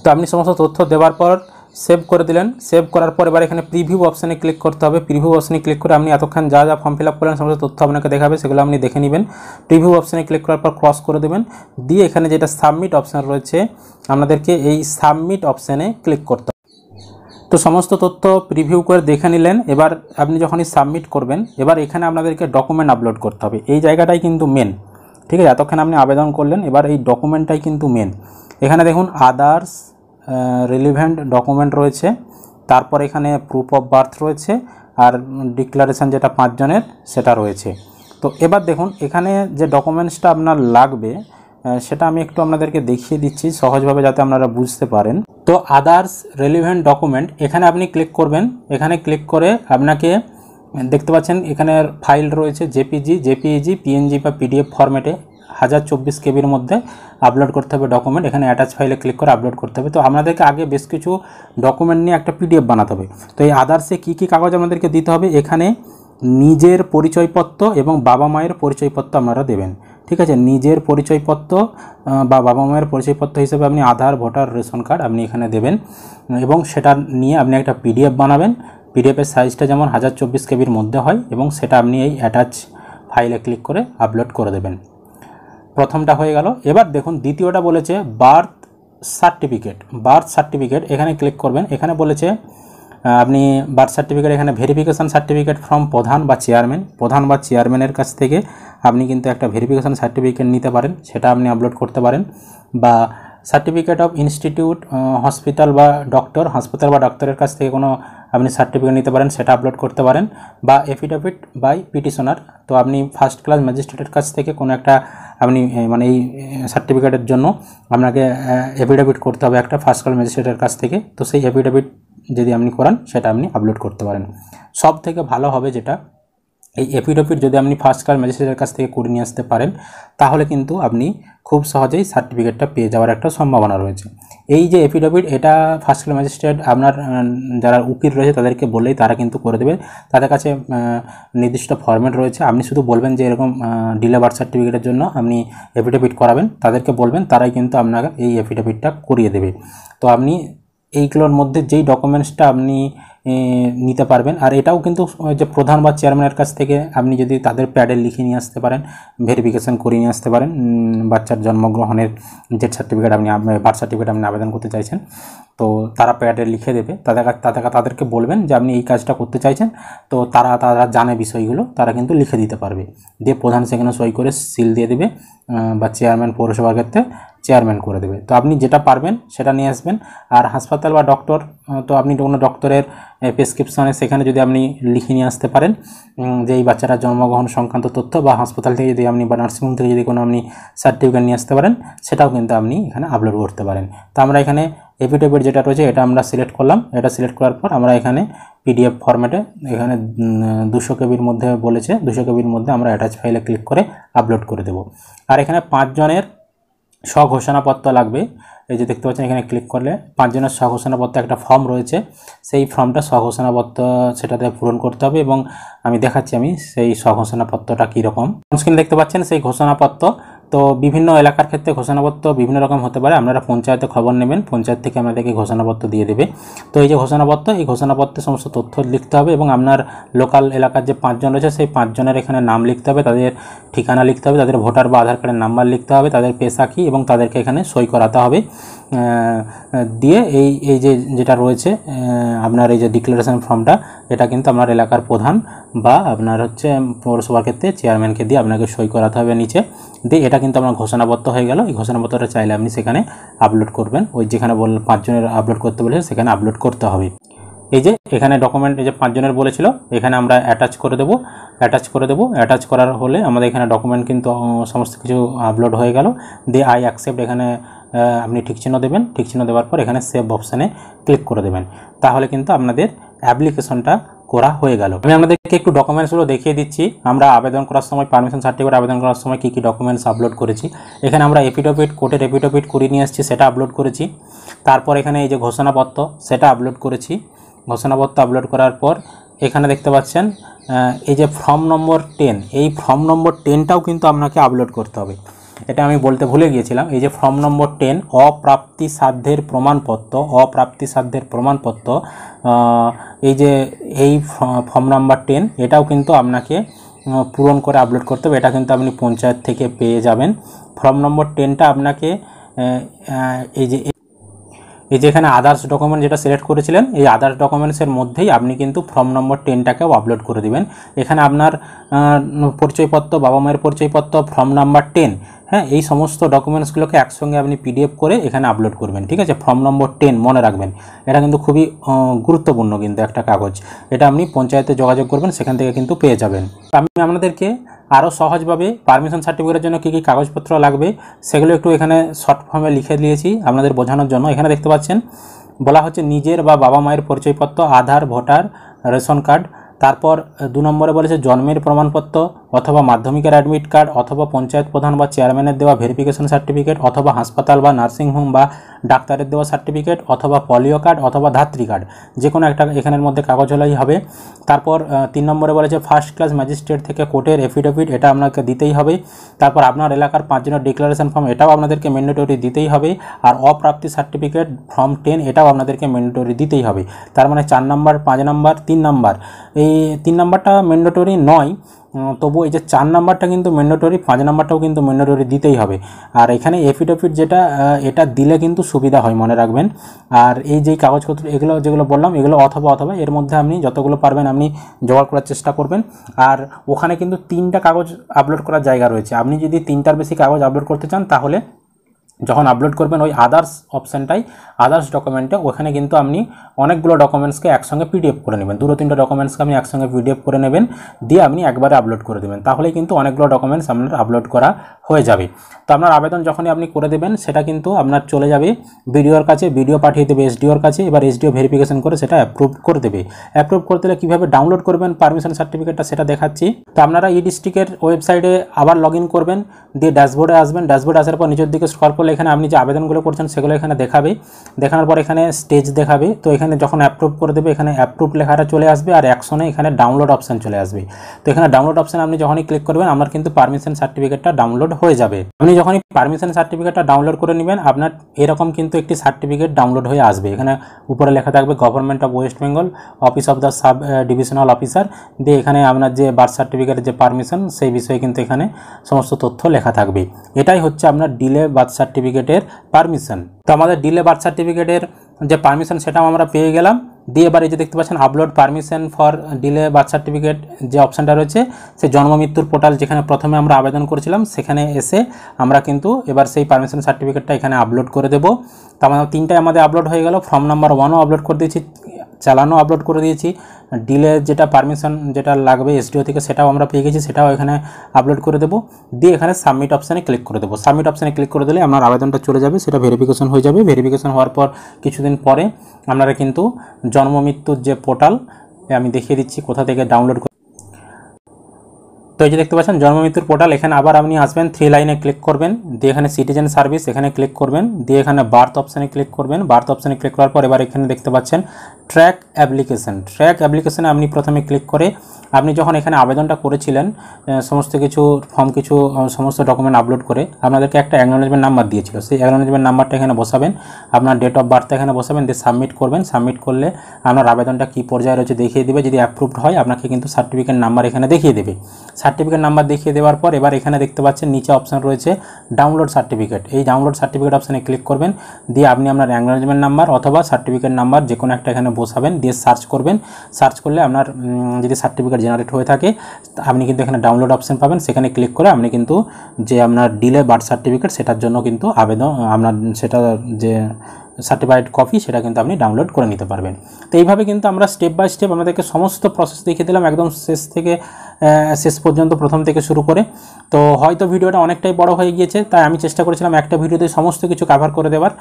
তো আপনি সমস্ত তথ্য দেওয়ার পর সেভ করে দিলেন। সেভ করার পর এবার এখানে প্রিভিউ অপশানে ক্লিক করতে হবে। প্রিভিউ অপশানে ক্লিক করে আপনি এতক্ষণ যা যা ফর্ম ফিল আপ করলেন সমস্ত তথ্য আপনাকে দেখাবে, সেগুলো আপনি দেখে নেবেন। প্রিভিউ অপশানে ক্লিক করার পর ক্রস করে দেবেন, দিয়ে এখানে যেটা সাবমিট অপশান রয়েছে আপনাদেরকে এই সাবমিট অপশানে ক্লিক করতে হবে। তো সমস্ত তথ্য প্রিভিউ করে দেখে নিলেন। এবার আপনি যখনই সাবমিট করবেন, এবার এখানে আপনাদেরকে ডকুমেন্ট আপলোড করতে হবে। এই জায়গাটাই কিন্তু মেন, ঠিক আছে? এতক্ষণ আপনি আবেদন করলেন, এবার এই ডকুমেন্টটাই কিন্তু মেন। এখানে দেখুন আদার্স রিলিভেন্ট ডকুমেন্ট রয়েছে, তারপর এখানে প্রুফ অফ বার্থ রয়েছে, আর ডিক্লারেশান যেটা 5 জনের সেটা রয়েছে। তো এবার দেখুন এখানে যে ডকুমেন্টসটা আপনার লাগবে সেটা আমি একটু আপনাদেরকে দেখিয়ে দিচ্ছি সহজভাবে যাতে আপনারা বুঝতে পারেন। তো আদার্স রেলিভেন্ট ডকুমেন্ট এখানে আপনি ক্লিক করবেন। এখানে ক্লিক করে আপনাকে দেখতে পাচ্ছেন এখানে ফাইল রয়েছে জেপিইজি, পিএনজি বা পিডিএফ ফরম্যাটে 1024 কেবির মধ্যে আপলোড করতে হবে ডকুমেন্ট। এখানে অ্যাটাচ ফাইলে ক্লিক করে আপলোড করতে হবে। তো আপনাদেরকে আগে বেশ কিছু ডকুমেন্ট নিয়ে একটা পিডিএফ বানাতে হবে। তো এই আদার্সে কী কী কাগজ আপনাদেরকে দিতে হবে, এখানে নিজের পরিচয়পত্র এবং বাবা মায়ের পরিচয়পত্র আপনারা দেবেন, ঠিক আছে? নিজের পরিচয়পত্র বা বাবা মায়ের পরিচয়পত্র হিসেবে আপনি আধার, ভোটার, রেশন কার্ড আপনি এখানে দেবেন, এবং সেটা নিয়ে আপনি একটা পিডিএফ বানাবেন। পিডিএফের সাইজটা যেমন 1024 কেবির মধ্যে হয়, এবং সেটা আপনি এই অ্যাটাচ ফাইলে ক্লিক করে আপলোড করে দেবেন। প্রথমটা হয়ে গেল। এবার দেখুন দ্বিতীয়টা বলেছে বার্থ সার্টিফিকেট। এখানে ক্লিক করবেন। এখানে বলেছে আপনি বার্থ সার্টিফিকেট, এখানে ভেরিফিকেশান সার্টিফিকেট ফ্রম প্রধান বা চেয়ারম্যানের কাছ থেকে আপনি কিন্তু একটা ভেরিফিকেশান সার্টিফিকেট নিতে পারেন, সেটা আপনি আপলোড করতে পারেন। বা সার্টিফিকেট অফ ইনস্টিটিউট, হাসপাতাল বা ডাক্তারের কাছ থেকে কোনো আপনি সার্টিফিকেট নিতে পারেন, সেটা আপলোড করতে পারেন। বা এফিডেভিট বাই পিটিশনার, তো আপনি ফার্স্ট ক্লাস ম্যাজিস্ট্রেটের কাছ থেকে কোনো একটা আপনি মানে এই সার্টিফিকেটের জন্য আপনাকে এফিডেভিট করতে হবে একটা ফার্স্ট ক্লাস ম্যাজিস্ট্রেটের কাছ থেকে। তো সেই এফিডেভিট যদি আপনি করান সেটা আপনি আপলোড করতে পারেন। সব থেকে ভালো হবে যেটা, এই এফিডেভিট যদি আপনি ফার্স্ট ক্লাস ম্যাজিস্ট্রেটের কাছ থেকে করে নিয়ে আসতে পারেন, তাহলে কিন্তু আপনি খুব সহজেই সার্টিফিকেটটা পেয়ে যাওয়ার একটা সম্ভাবনা রয়েছে। এই যে এফিডেভিট, এটা ফার্স্ট ক্লাস ম্যাজিস্ট্রেট আপনার যারা উকিল রয়েছে তাদেরকে বললেই তারা কিন্তু করে দেবে। তাদের কাছে নির্দিষ্ট ফরম্যাট রয়েছে, আপনি শুধু বলবেন যে এরকম ডিলে বার্থ সার্টিফিকেটের জন্য আপনি এফিডেভিট করাবেন, তাদেরকে বলবেন, তারাই কিন্তু আপনাকে এই এফিডেভিটটা করিয়ে দেবে। তো আপনি এইগুলোর মধ্যে যেই ডকুমেন্টসটা আপনি নিতে পারবেন। আর এটাও কিন্তু যে প্রধান বা চেয়ারম্যানের কাছ থেকে আপনি যদি তাদের প্যাডে লিখে নিয়ে আসতে পারেন, ভেরিফিকেশান করিয়ে নিয়ে আসতে পারেন বাচ্চার জন্মগ্রহণের যে সার্টিফিকেট আপনি বার্থ সার্টিফিকেট আপনি আবেদন করতে চাইছেন, তো তারা প্যাডে লিখে দেবে। তাদেরকে বলবেন যে আপনি এই কাজটা করতে চাইছেন, তো তারা জানে বিষয়গুলো, তারা কিন্তু লিখে দিতে পারবে। দিয়ে প্রধান সেখানে সই করে সিল দিয়ে দেবে, বা চেয়ারম্যান পৌরসভার ক্ষেত্রে চেয়ারম্যান করে দেবে। তো আপনি যেটা পারবেন সেটা নিয়ে আসবেন। আর হাসপাতাল বা ডক্টর, তো আপনি কোনো ডক্টরের প্রেসক্রিপশনে সেখানে যদি আপনি লিখে নিয়ে আসতে পারেন যে এই বাচ্চারা জন্মগ্রহণ সংক্রান্ত তথ্য, বা হাসপাতাল থেকে যদি আপনি বা নার্সিংহোম থেকে যদি কোনো আপনি সার্টিফিকেট নিয়ে আসতে পারেন, সেটাও কিন্তু আপনি এখানে আপলোড করতে পারেন। তো আমরা এখানে এফিডেভিট যেটা রয়েছে এটা আমরা সিলেক্ট করলাম। এটা সিলেক্ট করার পর আমরা এখানে পিডিএফ ফরম্যাটে এখানে 200 কেবির মধ্যে বলেছে, 200 কেবির মধ্যে আমরা অ্যাটাচ ফাইলে ক্লিক করে আপলোড করে দেব। আর এখানে 5 জনের স্বঘোষণাপত্র লাগবে। এই যে দেখতে পাচ্ছেন এখানে ক্লিক করলে 5 জনের স্বঘোষণাপত্র একটা ফর্ম রয়েছে, সেই ফর্মটা স্বঘোষণাপত্র সেটাতে পূরণ করতে হবে, এবং আমি দেখাচ্ছি আমি সেই স্বঘোষণাপত্রটা কীরকম। স্ক্রিন দেখতে পাচ্ছেন সেই ঘোষণাপত্র। তো বিভিন্ন এলাকার ক্ষেত্রে ঘোষণাপত্র বিভিন্ন রকম হতে পারে, আপনারা পঞ্চায়েতে খবর নেবেন, পঞ্চায়েত থেকে আমাদেরকে ঘোষণাপত্র দিয়ে দেবে। তো এই যে ঘোষণাপত্র, এই ঘোষণাপত্রে সমস্ত তথ্য লিখতে হবে, এবং আপনার লোকাল এলাকার যে 5 জন রয়েছে সেই 5 জনের এখানে নাম লিখতে হবে, তাদের ঠিকানা লিখতে হবে, তাদের ভোটার বা আধার কার্ডের নাম্বার লিখতে হবে, তাদের পেশা কী, এবং তাদেরকে এখানে সই করাতে হবে। দিয়ে এই যেটা রয়েছে আপনার এই যে ডিক্লারেশন ফর্মটা, এটা কিন্তু আপনার এলাকার প্রধান বা আপনার হচ্ছে পৌরসভার ক্ষেত্রে চেয়ারম্যানকে দিয়ে আপনাকে সই করাতে হবে নিচে দিয়ে। এটা কিন্তু আপনার ঘোষণাপত্র হয়ে গেল। এই ঘোষণাপত্রটা চাইলে আপনি সেখানে আপলোড করবেন, ওই যেখানে বললেন 5 জনের আপলোড করতে বলেছে সেখানে আপলোড করতে হবে। এই যে এখানে ডকুমেন্ট এই যে 5 জনের বলেছিল, এখানে আমরা অ্যাটাচ করে দেবো। অ্যাটাচ করার হলে আমাদের এখানে ডকুমেন্ট কিন্তু সমস্ত কিছু আপলোড হয়ে গেল। দিয়ে আই অ্যাকসেপ্ট এখানে আপনি ঠিক চিহ্ন দেবেন। ঠিক চিহ্ন দেওয়ার পর এখানে সেভ অপশানে ক্লিক করে দেবেন। তাহলে কিন্তু আপনাদের অ্যাপ্লিকেশনটা করা হয়ে গেল। আমি আপনাদেরকে একটু ডকুমেন্টসগুলো দেখিয়ে দিচ্ছি। আমরা আবেদন করার সময় পারমিশন সার্টিফিকেট আবেদন করার সময় কী কী ডকুমেন্টস আপলোড করেছি। এখানে আমরা এফিডেভিট, কোর্টের এফিডেভিট করিয়ে নিয়ে এসেছি, সেটা আপলোড করেছি। তারপর এখানে এই যে ঘোষণাপত্র, সেটা আপলোড করেছি। ঘোষণাপত্র আপলোড করার পর এখানে দেখতে পাচ্ছেন এই যে ফর্ম নম্বর 10, এই ফর্ম নম্বর 10টাও কিন্তু আপনাকে আপলোড করতে হবে। এটা আমি বলতে ভুলে গিয়েছিলাম। এই যে ফর্ম নম্বর 10 অপ্রাপ্তি সাধ্যের প্রমাণপত্র, এই যে এই ফর্ম নাম্বার 10 এটাও কিন্তু আপনাকে পূরণ করে আপলোড করতে হবে। এটা কিন্তু আপনি পঞ্চায়েত থেকে পেয়ে যাবেন। ফর্ম নম্বর 10টা আপনাকে এই যে এখানে আদার্স ডকুমেন্ট যেটা সিলেক্ট করেছিলেন, এই আদার্স ডকুমেন্টসের মধ্যেই আপনি কিন্তু ফর্ম নম্বর 10টাকেও আপলোড করে দিবেন। এখানে আপনার পরিচয়পত্র, বাবা মায়ের পরিচয়পত্র, ফর্ম নাম্বার 10, হ্যাঁ, এই সমস্ত ডকুমেন্টসগুলোকে একসঙ্গে আপনি পিডিএফ করে এখানে আপলোড করবেন। ঠিক আছে, ফর্ম নম্বর 10 মনে রাখবেন, এটা কিন্তু খুবই গুরুত্বপূর্ণ কিন্তু একটা কাগজ। এটা আপনি পঞ্চায়েতে যোগাযোগ করবেন, সেখান থেকে কিন্তু পেয়ে যাবেন। আমি আপনাদেরকে আরও সহজভাবে পারমিশন সার্টিফিকেটের জন্য কী কী কাগজপত্র লাগবে সেগুলো একটু এখানে শর্ট ফর্মে লিখে দিয়েছি আপনাদের বোঝানোর জন্য। এখানে দেখতে পাচ্ছেন বলা হচ্ছে নিজের বা বাবা মায়ের পরিচয়পত্র, আধার, ভোটার, রেশন কার্ড। তারপর 2 নম্বরে বলেছে জন্মের প্রমাণপত্র অথবা মাধ্যমিকের অ্যাডমিট কার্ড অথবা পঞ্চায়েত প্রধান বা চেয়ারম্যানের দেওয়া ভেরিফিকেশন সার্টিফিকেট অথবা হাসপাতাল বা নার্সিংহোম বা ডাক্তারের দেওয়া সার্টিফিকেট অথবা পলিও কার্ড অথবা ধাত্রী কার্ড, যে কোনো একটা এখানের মধ্যে কাগজ হলেই হবে। তারপর 3 নম্বরে বলেছে ফার্স্ট ক্লাস ম্যাজিস্ট্রেট থেকে কোর্টের এফিডেভিট, এটা আপনাকে দিতেই হবে। তারপর আপনার এলাকার 5 জনের ডিক্লারেশন ফর্ম, এটাও আপনাদেরকে ম্যান্ডেটরি দিতেই হবে। আর অপ্রাপ্তি সার্টিফিকেট ফর্ম 10, এটাও আপনাদেরকে ম্যান্ডেটরি দিতেই হবে। তার মানে 4 নম্বর, 5 নম্বর, 3 নম্বর, এই 3 নম্বরটা ম্যান্ডেটরি নয়, তবু এই যে 4 নম্বরটা কিন্তু ম্যান্ডেটরি, 5 নম্বরটাও কিন্তু ম্যান্ডেটরি দিতেই হবে। আর এখানে এফিডেভিট যেটা, এটা দিলে কিন্তু সুবিধা হয়, মনে রাখবেন। আর এই যে কাগজপত্র এগুলো যেগুলো বললাম, এগুলো অথবা এর মধ্যে আপনি যতগুলো পারবেন আপনি জোগাড় করার চেষ্টা করবেন। আর ওখানে কিন্তু 3টা কাগজ আপলোড করার জায়গা রয়েছে। আপনি যদি 3টার বেশি কাগজ আপলোড করতে চান, তাহলে যখন আপলোড করবেন ওই আদার্স অপশানটাই, আদার্স ডকুমেন্টে, ওখানে কিন্তু আপনি অনেকগুলো ডকুমেন্টসকে একসঙ্গে পিডিএফ করে নেবেন। 2-3টা ডকুমেন্টসকে আপনি একসঙ্গে পিডিএফ করে নেবেন, দিয়ে আপনি একবারে আপলোড করে দেবেন। তাহলেই কিন্তু অনেকগুলো ডকুমেন্টস আপনার আপলোড করা হয়ে যাবে। তো আপনার আবেদন যখনই আপনি করে দেবেন, সেটা কিন্তু আপনার চলে যাবে বিডিওর কাছে, বিডিও পাঠিয়ে দেবে এসডিওর কাছে। এবার এসডিও ভেরিফিকেশন করে সেটা অ্যাপ্রুভ করে দেবে। অ্যাপ্রুভ করতে হলে কীভাবে ডাউনলোড করবেন পারমিশন সার্টিফিকেটটা, সেটা দেখাচ্ছি। তো আপনারা ই ডিস্ট্রিক্টের ওয়েবসাইটে আবার লগ ইন করবেন, দিয়ে ড্যাশবোর্ডে আসবেন। ড্যাশবোর্ডে আসার পর নিচের দিকে স্ক্রল করলে এখানে আপনি যে আবেদনগুলো করছেন সেগুলো এখানে দেখাবে। দেখানোর পর এখানে স্টেজ দেখাবে। তো এখানে যখন অ্যাপ্রুভ করে দেবে, এখানে অ্যাপ্রুভ লেখাটা চলে আসবে আর অ্যাকশনে এখানে ডাউনলোড অপশান চলে আসবে। তো এখানে ডাউনলোড অপশান আপনি যখনই ক্লিক করবেন, আপনার কিন্তু পারমিশন সার্টিফিকেটটা ডাউনলোড হয়ে যাবে। আপনি যখনই পারমিশন সার্টিফিকেটটা ডাউনলোড করে নেবেন, আপনার এরকম কিন্তু একটি সার্টিফিকেট ডাউনলোড হয়ে আসবে। এখানে উপরে লেখা থাকবে government of West Bengal, office of the sub divisional officer. দিয়ে এখানে আপনার যে বার্থ সার্টিফিকেটের যে পারমিশন, সেই বিষয়ে কিন্তু এখানে সমস্ত তথ্য লেখা থাকবে। এটাই হচ্ছে আপনার ডিলে বার্থ সার্টিফিকেটের পারমিশন। তো আমাদের ডিলে বার্থ সার্টিফিকেটের যে পারমিশন, সেটাও আমরা পেয়ে গেলাম। দিয়ে এবার এই যে দেখতে পাচ্ছেন upload permission for delay birth certificate যে অপশানটা রয়েছে, সেই জন্ম মৃত্যুর পোর্টাল যেখানে প্রথমে আমরা আবেদন করেছিলাম, সেখানে এসে আমরা কিন্তু এবার সেই পারমিশন সার্টিফিকেটটা এখানে আপলোড করে দেবো। তো আমাদের 3টাই আমাদের আপলোড হয়ে গেল। ফর্ম নাম্বার 1ও আপলোড করে দিয়েছি, চালানও আপলোড করে দিয়েছি। ডিলে যেটা পারমিশন যেটা লাগবে এসডিও থেকে, সেটাও আমরা পেয়ে গেছি, সেটাও এখানে আপলোড করে দেবো। দিয়ে এখানে সাবমিট অপশানে ক্লিক করে দেবো। সাবমিট অপশানে ক্লিক করে দিলে আমার আবেদনটা চলে যাবে, সেটা ভেরিফিকেশন হয়ে যাবে। ভেরিফিকেশন হওয়ার পর কিছুদিন পরে আপনারা কিন্তু জন্ম মৃত্যুর যে পোর্টাল, আমি দেখিয়ে দিচ্ছি কোথা থেকে ডাউনলোড। তো এই যে দেখতে পাচ্ছেন জন্ম মৃত্যুর পোর্টাল, এখানে আবার আপনি আসবেন, 3 লাইনে ক্লিক করবেন, দিয়ে এখানে সিটিজেন সার্ভিস এখানে ক্লিক করবেন, দিয়ে এখানে বার্থ অপশানে ক্লিক করবেন। বার্থ অপশানে ক্লিক করার পর এবার এখানে দেখতে পাচ্ছেন ট্র্যাক অ্যাপ্লিকেশন। ট্র্যাক অ্যাপ্লিকেশনে আপনি প্রথমে ক্লিক করে আপনি যখন এখানে আবেদনটা করেছিলেন, সমস্ত কিছু ফর্ম কিছু সমস্ত ডকুমেন্ট আপলোড করে আপনাদেরকে একটা অ্যাকনোলেজমেন্ট নাম্বার দিয়েছিল, সেই অ্যাকনোলেজমেন্ট নাম্বারটা এখানে বসাবেন, আপনার ডেট অফ বার্থ এখানে বসাবেন, দিয়ে সাবমিট করবেন। সাবমিট করলে আপনার আবেদনটা কী পর্যায়ে রয়েছে দেখিয়ে দেবে। যদি অ্যাপ্রুভড হয় আপনাকে কিন্তু সার্টিফিকেট নাম্বার এখানে দেখিয়ে দেবে। সার্টিফিকেট নাম্বার দেখিয়ে দেওয়ার পর এবার এখানে দেখতে পাচ্ছেন নিচে অপশান রয়েছে ডাউনলোড সার্টিফিকেট। এই ডাউনলোড সার্টিফিকেট অপশানে ক্লিক করবেন, দিয়ে আপনি আপনার অ্যাকনলেজমেন্ট নাম্বার অথবা সার্টিফিকেট নাম্বার যে কোনো একটা এখানে বসাবেন, দিয়ে সার্চ করবেন। সার্চ করলে আপনার যদি সার্টিফিকেট জেনারেট হয়ে থাকে আপনি কিন্তু এখানে ডাউনলোড অপশান পাবেন, সেখানে ক্লিক করে আপনি কিন্তু যে আপনার ডিলে বার্থ সার্টিফিকেট সেটার জন্য কিন্তু আবেদন আপনার সেটা যে সার্টিফাইড কপি সেটা কিন্তু আপনি ডাউনলোড করে নিতে পারবেন। তো এইভাবে কিন্তু আমরা স্টেপ বাই স্টেপ আপনাদেরকে সমস্ত প্রসেস দেখিয়ে দিলাম একদম শেষ পর্যন্ত, প্রথম থেকে শুরু করে। তো হয়তো ভিডিওটা অনেকটাই বড় হয়ে গিয়েছে, তাই আমি চেষ্টা করেছিলাম একটা ভিডিওতে সমস্ত কিছু কভার করে দেওয়ার।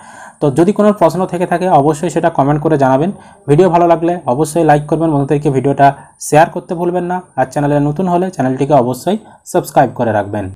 তো যদি কোনো প্রশ্ন থেকে থাকে অবশ্যই সেটা কমেন্ট করে জানাবেন। ভিডিও ভালো লাগলে অবশ্যই লাইক করবেন, বন্ধুদেরকে ভিডিওটা শেয়ার করতে ভুলবেন না। আর চ্যানেলে নতুন হলে চ্যানেলটিকে অবশ্যই সাবস্ক্রাইব করে রাখবেন।